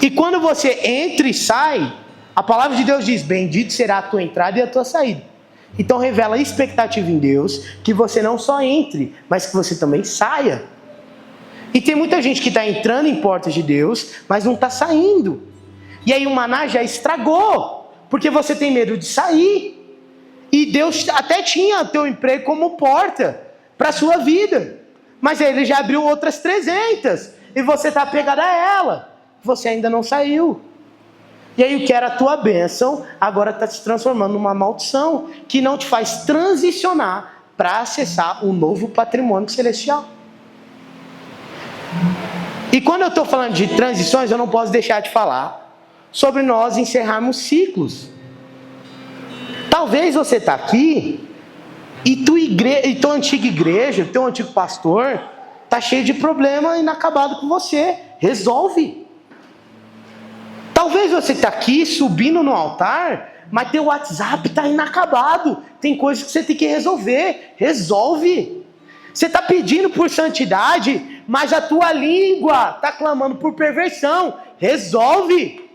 Speaker 1: E quando você entra e sai, a palavra de Deus diz, bendito será a tua entrada e a tua saída. Então revela expectativa em Deus, que você não só entre, mas que você também saia. E tem muita gente que está entrando em portas de Deus, mas não está saindo. E aí o maná já estragou, porque você tem medo de sair. E Deus até tinha teu emprego como porta para a sua vida. Mas aí Ele já abriu outras 300, e você está apegado a ela. você ainda não saiu. E aí o que era a tua bênção, agora está se transformando numa maldição, que não te faz transicionar para acessar o novo patrimônio celestial. E quando eu estou falando de transições, eu não posso deixar de falar sobre nós encerrarmos ciclos. Talvez você está aqui e tua antiga igreja, teu antigo pastor, está cheio de problema inacabado com você. Resolve. Talvez você está aqui subindo no altar, mas teu WhatsApp está inacabado. Tem coisas que você tem que resolver. Resolve. Você está pedindo por santidade, mas a tua língua está clamando por perversão. Resolve.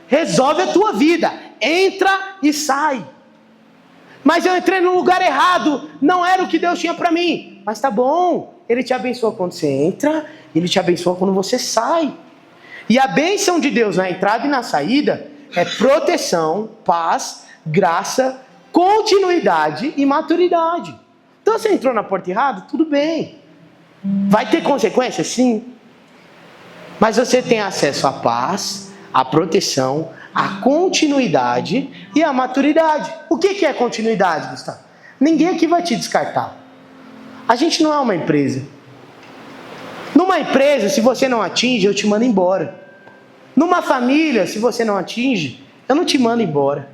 Speaker 1: Resolve a tua vida. Entra e sai. Mas eu entrei no lugar errado. Não era o que Deus tinha para mim. Mas tá bom. Ele te abençoa quando você entra. Ele te abençoa quando você sai. E a bênção de Deus na entrada e na saída é proteção, paz, graça, continuidade e maturidade. Então você entrou na porta errada? Tudo bem. Vai ter consequências? Sim. Mas você tem acesso à paz, à proteção, à continuidade e à maturidade. O que é continuidade, Gustavo? Ninguém aqui vai te descartar. A gente não é uma empresa. Numa empresa, se você não atinge, eu te mando embora. Numa família, se você não atinge, eu não te mando embora.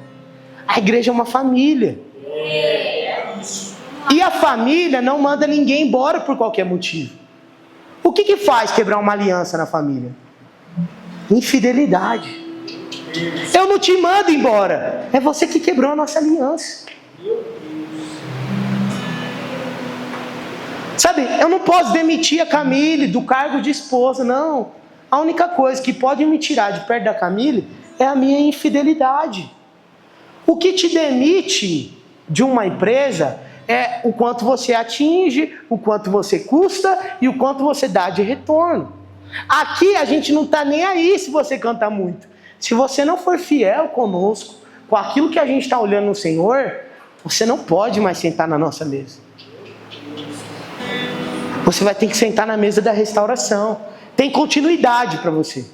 Speaker 1: A igreja é uma família. E a família não manda ninguém embora por qualquer motivo. O que faz quebrar uma aliança na família? Infidelidade. Eu não te mando embora. É você que quebrou a nossa aliança. Sabe, eu não posso demitir a Camille do cargo de esposa, não. A única coisa que pode me tirar de perto da Camille é a minha infidelidade. O que te demite de uma empresa é o quanto você atinge, o quanto você custa e o quanto você dá de retorno. Aqui a gente não está nem aí se você canta muito. Se você não for fiel conosco, com aquilo que a gente está olhando no Senhor, você não pode mais sentar na nossa mesa. Você vai ter que sentar na mesa da restauração. Tem continuidade para você.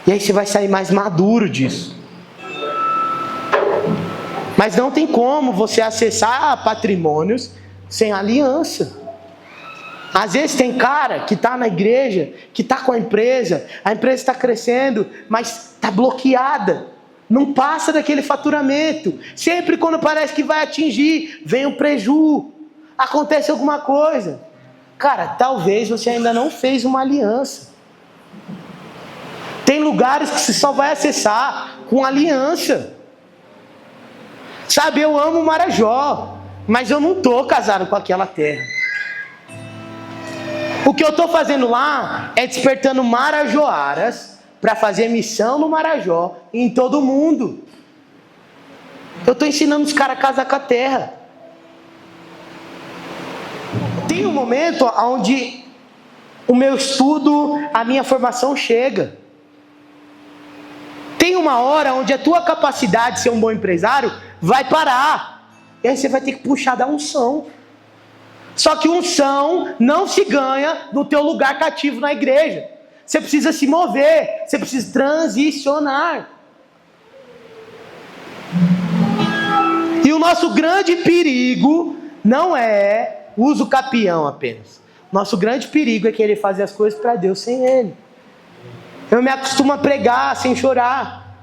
Speaker 1: E aí você vai sair mais maduro disso. Mas não tem como você acessar patrimônios sem aliança. Às vezes tem cara que está na igreja, que está com a empresa está crescendo, mas está bloqueada. Não passa daquele faturamento. Sempre quando parece que vai atingir, vem um preju. Acontece alguma coisa. Cara, talvez você ainda não fez uma aliança. Tem lugares que você só vai acessar com aliança. Sabe, eu amo Marajó, mas eu não estou casado com aquela terra. O que eu estou fazendo lá é despertando marajoaras para fazer missão no Marajó e em todo mundo. Eu estou ensinando os caras a casar com a terra. Tem um momento onde o meu estudo, a minha formação chega. Tem uma hora onde a tua capacidade de ser um bom empresário vai parar. E aí você vai ter que puxar da unção. Só que unção não se ganha no teu lugar cativo na igreja. Você precisa se mover, você precisa transicionar. E o nosso grande perigo não é uso capião apenas. Nosso grande perigo é querer fazer as coisas para Deus sem Ele. Eu me acostumo a pregar sem chorar.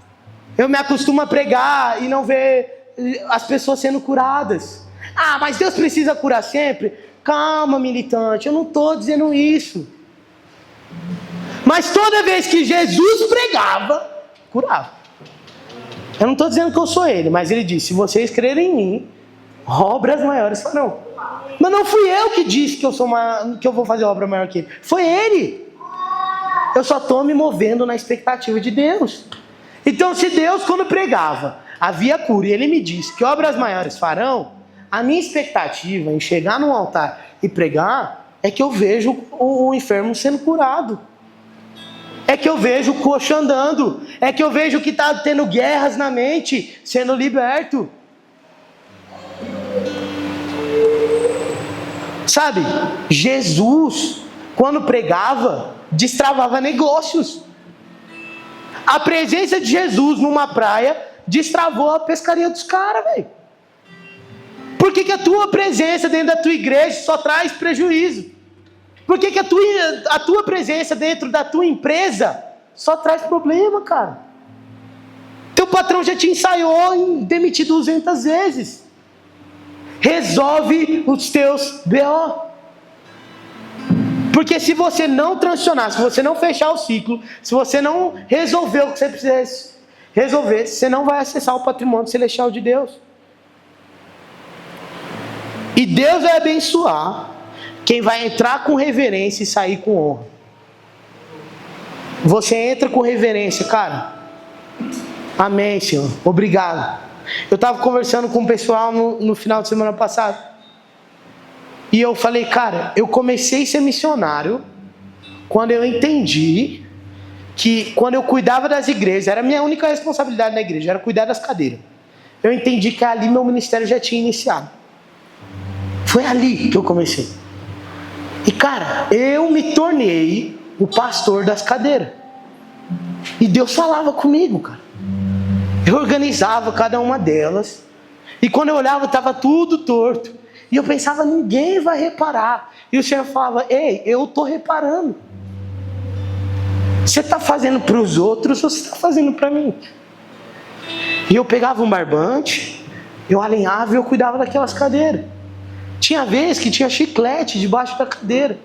Speaker 1: Eu me acostumo a pregar e não ver as pessoas sendo curadas. Ah, mas Deus precisa curar sempre? Calma, militante, eu não estou dizendo isso. Mas toda vez que Jesus pregava, curava. Eu não estou dizendo que eu sou Ele, mas Ele disse, se vocês crerem em mim, obras maiores farão. Mas não fui eu que disse que eu vou fazer obra maior que Ele. Foi Ele. Eu só estou me movendo na expectativa de Deus. Então, se Deus, quando pregava, havia cura e Ele me disse que obras maiores farão, a minha expectativa em chegar no altar e pregar é que eu vejo o enfermo sendo curado. É que eu vejo o coxo andando. É que eu vejo o que está tendo guerras na mente sendo liberto. Sabe, Jesus, quando pregava, destravava negócios. A presença de Jesus numa praia destravou a pescaria dos caras, velho. Por que a tua presença dentro da tua igreja só traz prejuízo? Por que a tua presença dentro da tua empresa só traz problema, cara? Teu patrão já te ensaiou em demitir 200 vezes. Resolve os teus BO. Porque se você não transicionar, se você não fechar o ciclo, se você não resolver o que você precisa resolver, você não vai acessar o patrimônio celestial de Deus. E Deus vai abençoar quem vai entrar com reverência e sair com honra. Você entra com reverência, cara. Amém, Senhor. Obrigado. Eu estava conversando com o pessoal no final de semana passado. E eu falei, cara, eu comecei a ser missionário quando eu entendi que quando eu cuidava das igrejas, era a minha única responsabilidade na igreja, era cuidar das cadeiras. Eu entendi que ali meu ministério já tinha iniciado. Foi ali que eu comecei. E cara, eu me tornei o pastor das cadeiras. E Deus falava comigo, cara. Eu organizava cada uma delas. E quando eu olhava, estava tudo torto. E eu pensava, ninguém vai reparar. E o Senhor falava, ei, eu estou reparando. Você está fazendo para os outros ou você está fazendo para mim? E eu pegava um barbante, eu alinhava e eu cuidava daquelas cadeiras. Tinha vez que tinha chiclete debaixo da cadeira.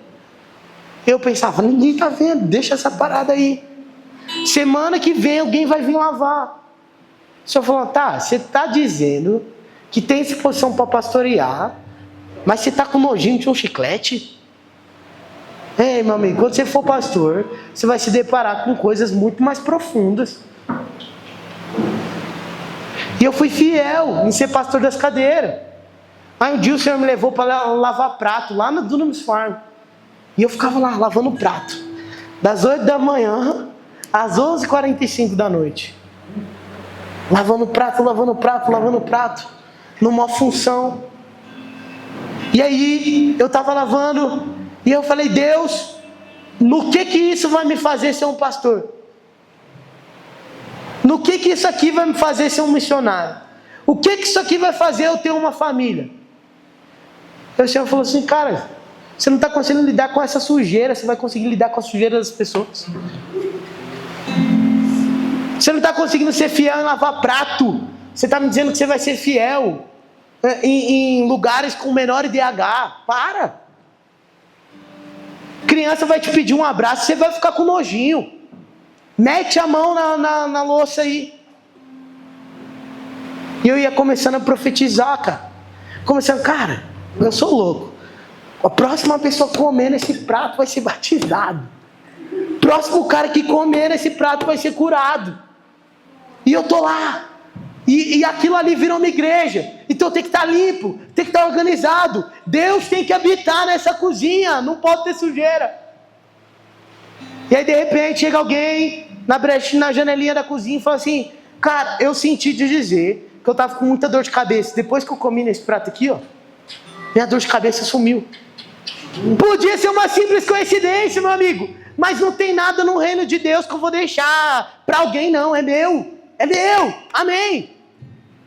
Speaker 1: Eu pensava, ninguém está vendo, deixa essa parada aí. Semana que vem alguém vai vir lavar. O Senhor falou, tá, você está dizendo que tem disposição para pastorear, mas você está com nojinho de um chiclete? Ei, meu amigo, quando você for pastor, você vai se deparar com coisas muito mais profundas. E eu fui fiel em ser pastor das cadeiras. Aí um dia o Senhor me levou para lavar prato lá na Dunamis Farm. E eu ficava lá lavando prato. Das 8 da manhã às 11h45 da noite. Lavando prato, numa função. E aí, eu estava lavando, e eu falei, Deus, no que isso vai me fazer ser um pastor? No que isso aqui vai me fazer ser um missionário? O que isso aqui vai fazer eu ter uma família? E o Senhor falou assim, cara, você não está conseguindo lidar com essa sujeira, você vai conseguir lidar com a sujeira das pessoas. Você não está conseguindo ser fiel em lavar prato. Você está me dizendo que você vai ser fiel em lugares com menor IDH. Para. Criança vai te pedir um abraço, você vai ficar com nojinho. Mete a mão na louça aí. E eu ia começando a profetizar, cara. Começando, cara, eu sou louco. A próxima pessoa comer nesse prato vai ser batizado. O próximo cara que comer nesse prato vai ser curado. E eu tô lá. E aquilo ali virou uma igreja. Então tem que estar limpo, tem que estar organizado. Deus tem que habitar nessa cozinha, não pode ter sujeira. E aí de repente chega alguém na janelinha da cozinha e fala assim, cara, eu senti de dizer que eu tava com muita dor de cabeça. Depois que eu comi nesse prato aqui, ó, minha dor de cabeça sumiu. Podia ser uma simples coincidência, meu amigo, mas não tem nada no reino de Deus que eu vou deixar para alguém, não. É meu, amém.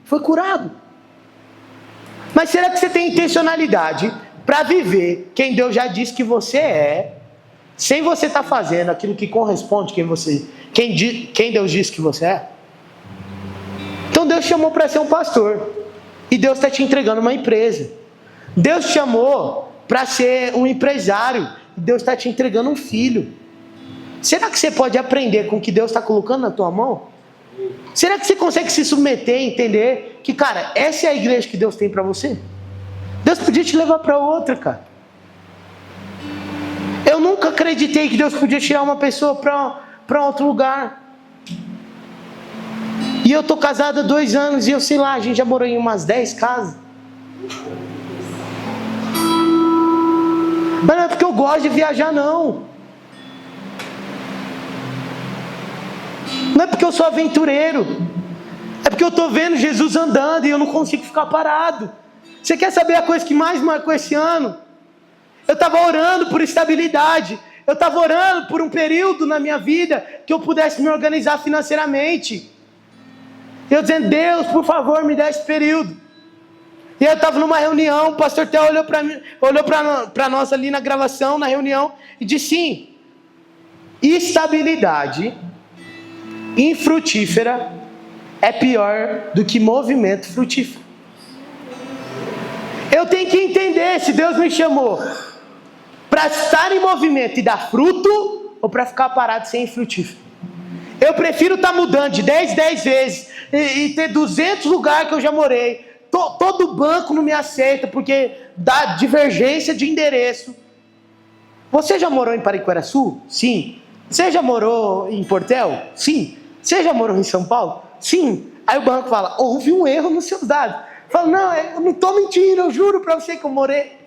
Speaker 1: Foi curado. Mas será que você tem intencionalidade para viver quem Deus já disse que você é, sem você estar fazendo aquilo que corresponde quem Deus disse que você é? Então Deus te chamou para ser um pastor, e Deus está te entregando uma empresa. Deus te chamou para ser um empresário, e Deus está te entregando um filho. Será que você pode aprender com o que Deus está colocando na tua mão? Será que você consegue se submeter e entender que, cara, essa é a igreja que Deus tem para você? Deus podia te levar para outra, cara. Eu nunca acreditei que Deus podia tirar uma pessoa para outro lugar. E eu tô casado há 2 anos e eu sei lá, a gente já morou em umas 10 casas. Mas não é porque eu gosto de viajar, não. Não é porque eu sou aventureiro. É porque eu estou vendo Jesus andando e eu não consigo ficar parado. Você quer saber a coisa que mais marcou esse ano? Eu estava orando por estabilidade. Eu estava orando por um período na minha vida que eu pudesse me organizar financeiramente. Eu dizendo, Deus, por favor, me dá esse período. E eu estava numa reunião, o pastor Theo olhou para nós ali na gravação, na reunião, e disse sim, estabilidade infrutífera é pior do que movimento frutífero. Eu tenho que entender se Deus me chamou para estar em movimento e dar fruto, ou para ficar parado sem frutífero. Eu prefiro estar mudando de 10 vezes e ter 200 lugares que eu já morei. Todo banco não me aceita porque dá divergência de endereço. Você já morou em Pariquaraçu? Sim. Você já morou em Portel? Sim. Você já morou em São Paulo? Sim. Aí o banco fala, houve um erro nos seus dados. Fala, não, eu não estou mentindo, eu juro para você que eu morei.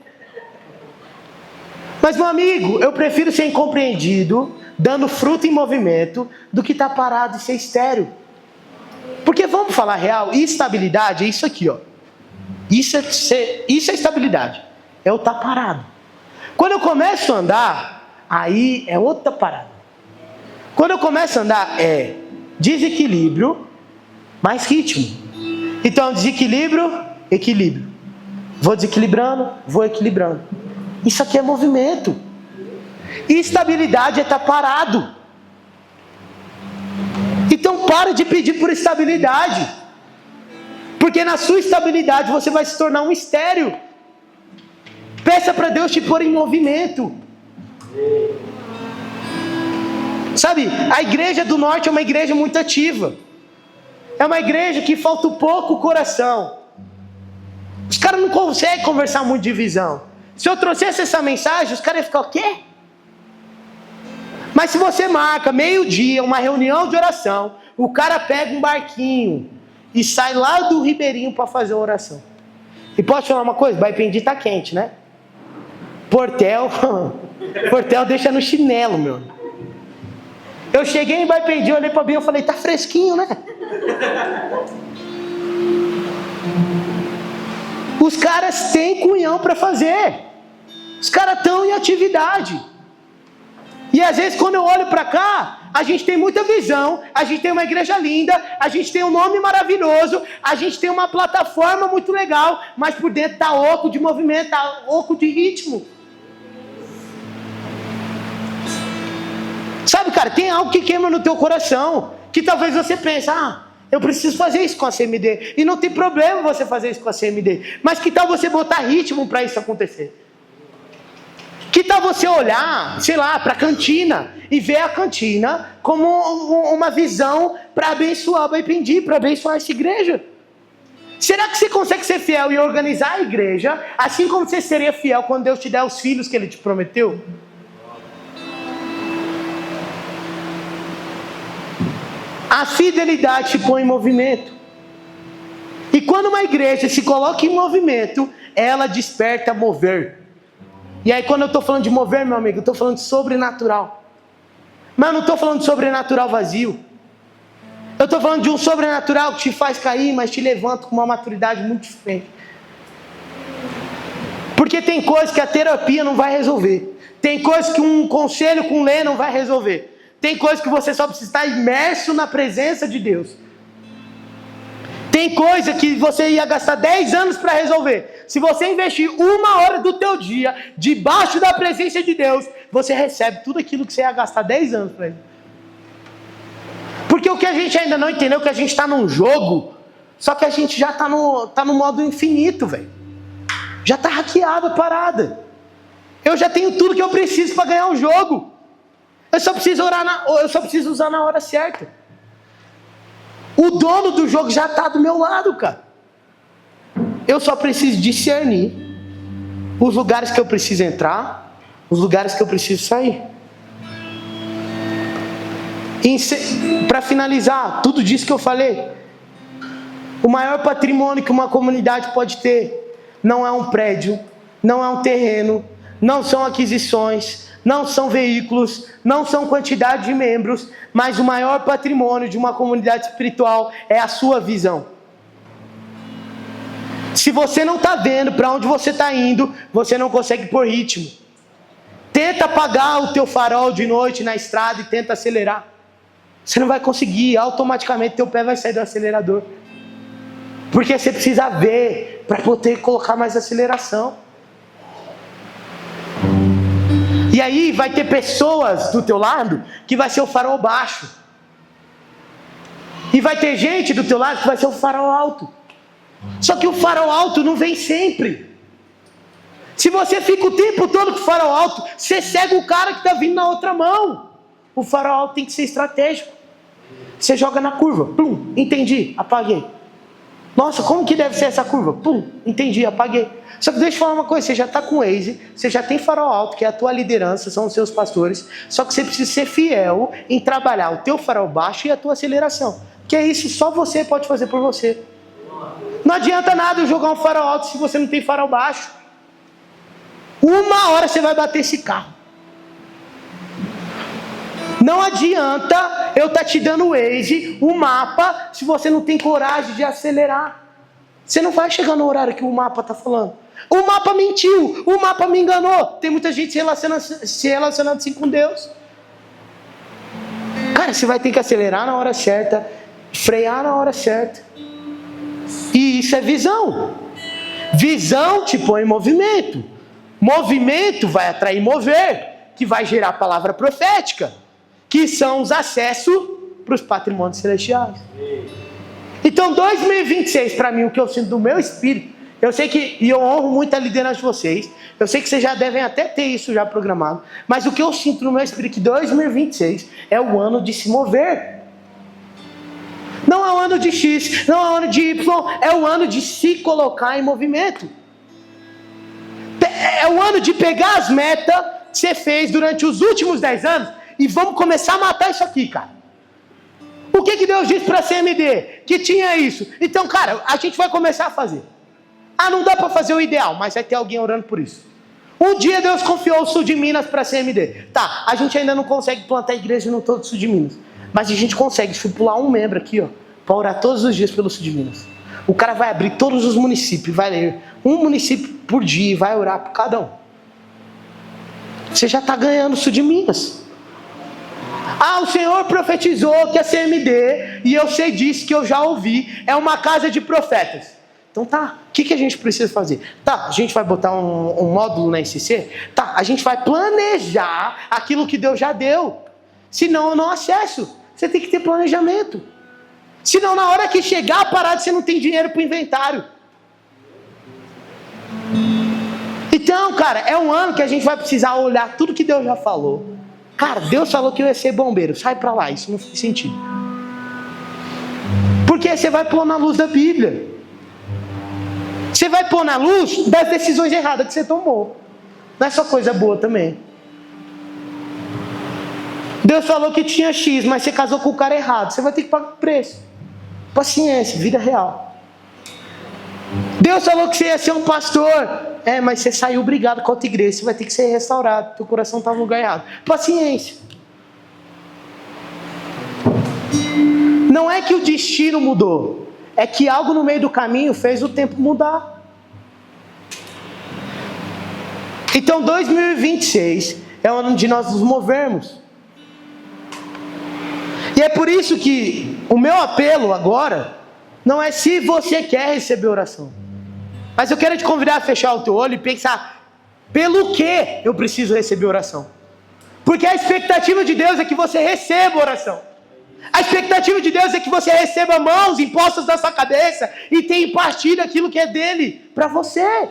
Speaker 1: Mas, meu amigo, eu prefiro ser incompreendido, dando fruto em movimento, do que estar parado e ser estéril. Porque, vamos falar real, estabilidade é isso aqui, ó. Isso é estabilidade. É eu estar parado. Quando eu começo a andar, aí é outra parada. Quando eu começo a andar, é desequilíbrio, mais ritmo. Então, desequilíbrio, equilíbrio. Vou desequilibrando, vou equilibrando. Isso aqui é movimento. Estabilidade é estar parado. Então, para de pedir por estabilidade. Porque na sua estabilidade você vai se tornar um estéril. Peça para Deus te pôr em movimento. Sabe, a igreja do norte é uma igreja muito ativa. É uma igreja que falta um pouco o coração. Os caras não conseguem conversar muito de visão. Se eu trouxesse essa mensagem, os caras iam ficar o quê? Mas se você marca meio-dia, uma reunião de oração, o cara pega um barquinho e sai lá do Ribeirinho para fazer a oração. E posso falar uma coisa? Baipendi tá quente, né? Portel deixa no chinelo, meu. Eu cheguei em Baipendi, olhei para Bia e falei, tá fresquinho, né? Os caras têm cunhão para fazer. Os caras estão em atividade. E às vezes quando eu olho para cá, a gente tem muita visão, a gente tem uma igreja linda, a gente tem um nome maravilhoso, a gente tem uma plataforma muito legal, mas por dentro está oco de movimento, está oco de ritmo. Sabe, cara, tem algo que queima no teu coração, que talvez você pense, eu preciso fazer isso com a CMD. E não tem problema você fazer isso com a CMD. Mas que tal você botar ritmo para isso acontecer? Que tal você olhar, sei lá, para a cantina e ver a cantina como uma visão para abençoar o Baipendi, para abençoar essa igreja? Será que você consegue ser fiel e organizar a igreja, assim como você seria fiel quando Deus te der os filhos que Ele te prometeu? A fidelidade te põe em movimento. E quando uma igreja se coloca em movimento, ela desperta mover. E aí quando eu estou falando de mover, meu amigo, eu estou falando de sobrenatural. Mas eu não estou falando de sobrenatural vazio. Eu estou falando de um sobrenatural que te faz cair, mas te levanta com uma maturidade muito diferente. Porque tem coisas que a terapia não vai resolver. Tem coisas que um conselho com lei não vai resolver. Tem coisas que você só precisa estar imerso na presença de Deus. Tem coisa que você ia gastar 10 anos para resolver. Se você investir 1 hora do teu dia debaixo da presença de Deus, você recebe tudo aquilo que você ia gastar 10 anos para ele. Porque o que a gente ainda não entendeu é que a gente está num jogo, só que a gente já está no modo infinito, velho. Já está hackeada a parada. Eu já tenho tudo que eu preciso para ganhar o jogo. Eu só preciso usar na hora certa. O dono do jogo já está do meu lado, cara. Eu só preciso discernir os lugares que eu preciso entrar, os lugares que eu preciso sair. Para finalizar, tudo disso que eu falei, o maior patrimônio que uma comunidade pode ter não é um prédio, não é um terreno, não são aquisições, não são veículos, não são quantidade de membros, mas o maior patrimônio de uma comunidade espiritual é a sua visão. Se você não está vendo para onde você está indo, você não consegue pôr ritmo. Tenta apagar o teu farol de noite na estrada e tenta acelerar. Você não vai conseguir, automaticamente teu pé vai sair do acelerador. Porque você precisa ver para poder colocar mais aceleração. E aí vai ter pessoas do teu lado que vai ser o farol baixo. E vai ter gente do teu lado que vai ser o farol alto. Só que o farol alto não vem sempre. Se você fica o tempo todo com o farol alto, você cega o cara que está vindo na outra mão. O farol alto tem que ser estratégico. Você joga na curva, plum, entendi, apaguei. Nossa, como que deve ser essa curva? Pum, entendi, apaguei. Só que deixa eu falar uma coisa, você já está com o Waze, você já tem farol alto, que é a tua liderança, são os seus pastores, só que você precisa ser fiel em trabalhar o teu farol baixo e a tua aceleração. Que é isso, só você pode fazer por você. Não adianta nada eu jogar um farol alto se você não tem farol baixo. Uma hora você vai bater esse carro. Não adianta eu estar te dando o Waze, o mapa, se você não tem coragem de acelerar. Você não vai chegar no horário que o mapa está falando. O mapa mentiu, o mapa me enganou. Tem muita gente se relacionando assim com Deus. Cara, você vai ter que acelerar na hora certa, frear na hora certa. E isso é visão. Visão te põe em movimento. Movimento vai atrair mover, que vai gerar palavra profética, que são os acessos para os patrimônios celestiais. Então 2026 para mim, o que eu sinto do meu espírito, eu sei que, e eu honro muito a liderança de vocês, eu sei que vocês já devem até ter isso já programado, mas o que eu sinto no meu espírito é que 2026 é o ano de se mover. Não é o ano de X, não é o ano de Y, é o ano de se colocar em movimento. É o ano de pegar as metas que você fez durante os últimos 10 anos e vamos começar a matar isso aqui, cara. O que Deus disse para a CMD? Que tinha isso. Então, cara, a gente vai começar a fazer. Ah, não dá para fazer o ideal, mas vai ter alguém orando por isso. Um dia Deus confiou o sul de Minas para a CMD. Tá, a gente ainda não consegue plantar igreja no todo o sul de Minas. Mas a gente consegue estipular um membro aqui, ó, para orar todos os dias pelo sul de Minas. O cara vai abrir todos os municípios, vai ler um município por dia e vai orar por cada um. Você já está ganhando o sul de Minas. Ah, o Senhor profetizou que a CMD, e eu sei disso que eu já ouvi, é uma casa de profetas. Então tá, o que a gente precisa fazer? Tá, a gente vai botar um módulo na SCC? Tá, a gente vai planejar aquilo que Deus já deu. Senão eu não acesso. Você tem que ter planejamento. Senão na hora que chegar a parada você não tem dinheiro para o inventário. Então, cara, é um ano que a gente vai precisar olhar tudo que Deus já falou. Cara, Deus falou que eu ia ser bombeiro. Sai pra lá, isso não faz sentido. Porque você vai pôr na luz da Bíblia. Você vai pôr na luz das decisões erradas que você tomou. Não é só coisa boa também. Deus falou que tinha X, mas você casou com o cara errado. Você vai ter que pagar o preço. Paciência, vida real. Deus falou que você ia ser um pastor. Mas você saiu brigado com a outra igreja. Você vai ter que ser restaurado. Teu coração está no lugar errado. Paciência. Não é que o destino mudou. É que algo no meio do caminho fez o tempo mudar. Então 2026 é o ano de nós nos movermos. E é por isso que o meu apelo agora não é se você quer receber oração. Mas eu quero te convidar a fechar o teu olho e pensar, pelo que eu preciso receber oração? Porque a expectativa de Deus é que você receba oração. A expectativa de Deus é que você receba mãos impostas na sua cabeça e tenha impartido aquilo que é dele para você.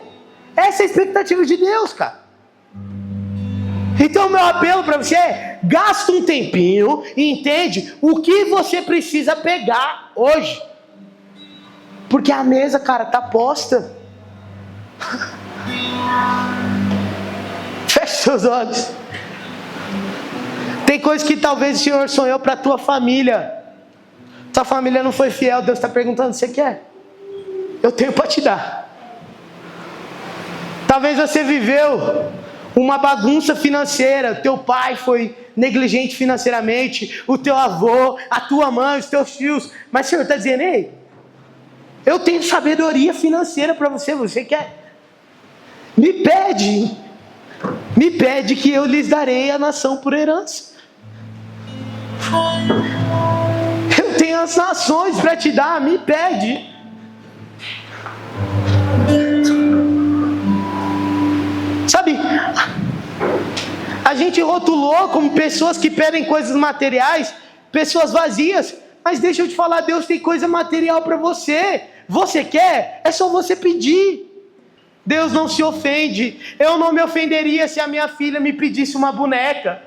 Speaker 1: Essa é a expectativa de Deus, cara. Então meu apelo para você é, gasta um tempinho e entende o que você precisa pegar hoje. Porque a mesa, cara, tá posta. Feche seus olhos. Tem coisas que talvez o Senhor sonhou para a tua família. Tua família não foi fiel. Deus está perguntando, você quer? Eu tenho para te dar. Talvez você viveu uma bagunça financeira. Teu pai foi negligente financeiramente. O teu avô, a tua mãe, os teus tios. Mas o Senhor está dizendo, ei, eu tenho sabedoria financeira para você. Você quer? Me pede. Me pede que eu lhes darei a nação por herança. Eu tenho as nações para te dar, me pede. Sabe, a gente rotulou como pessoas que pedem coisas materiais, pessoas vazias, mas deixa eu te falar, Deus tem coisa material para você. Você quer? É só você pedir. Deus não se ofende. Eu não me ofenderia se a minha filha me pedisse uma boneca.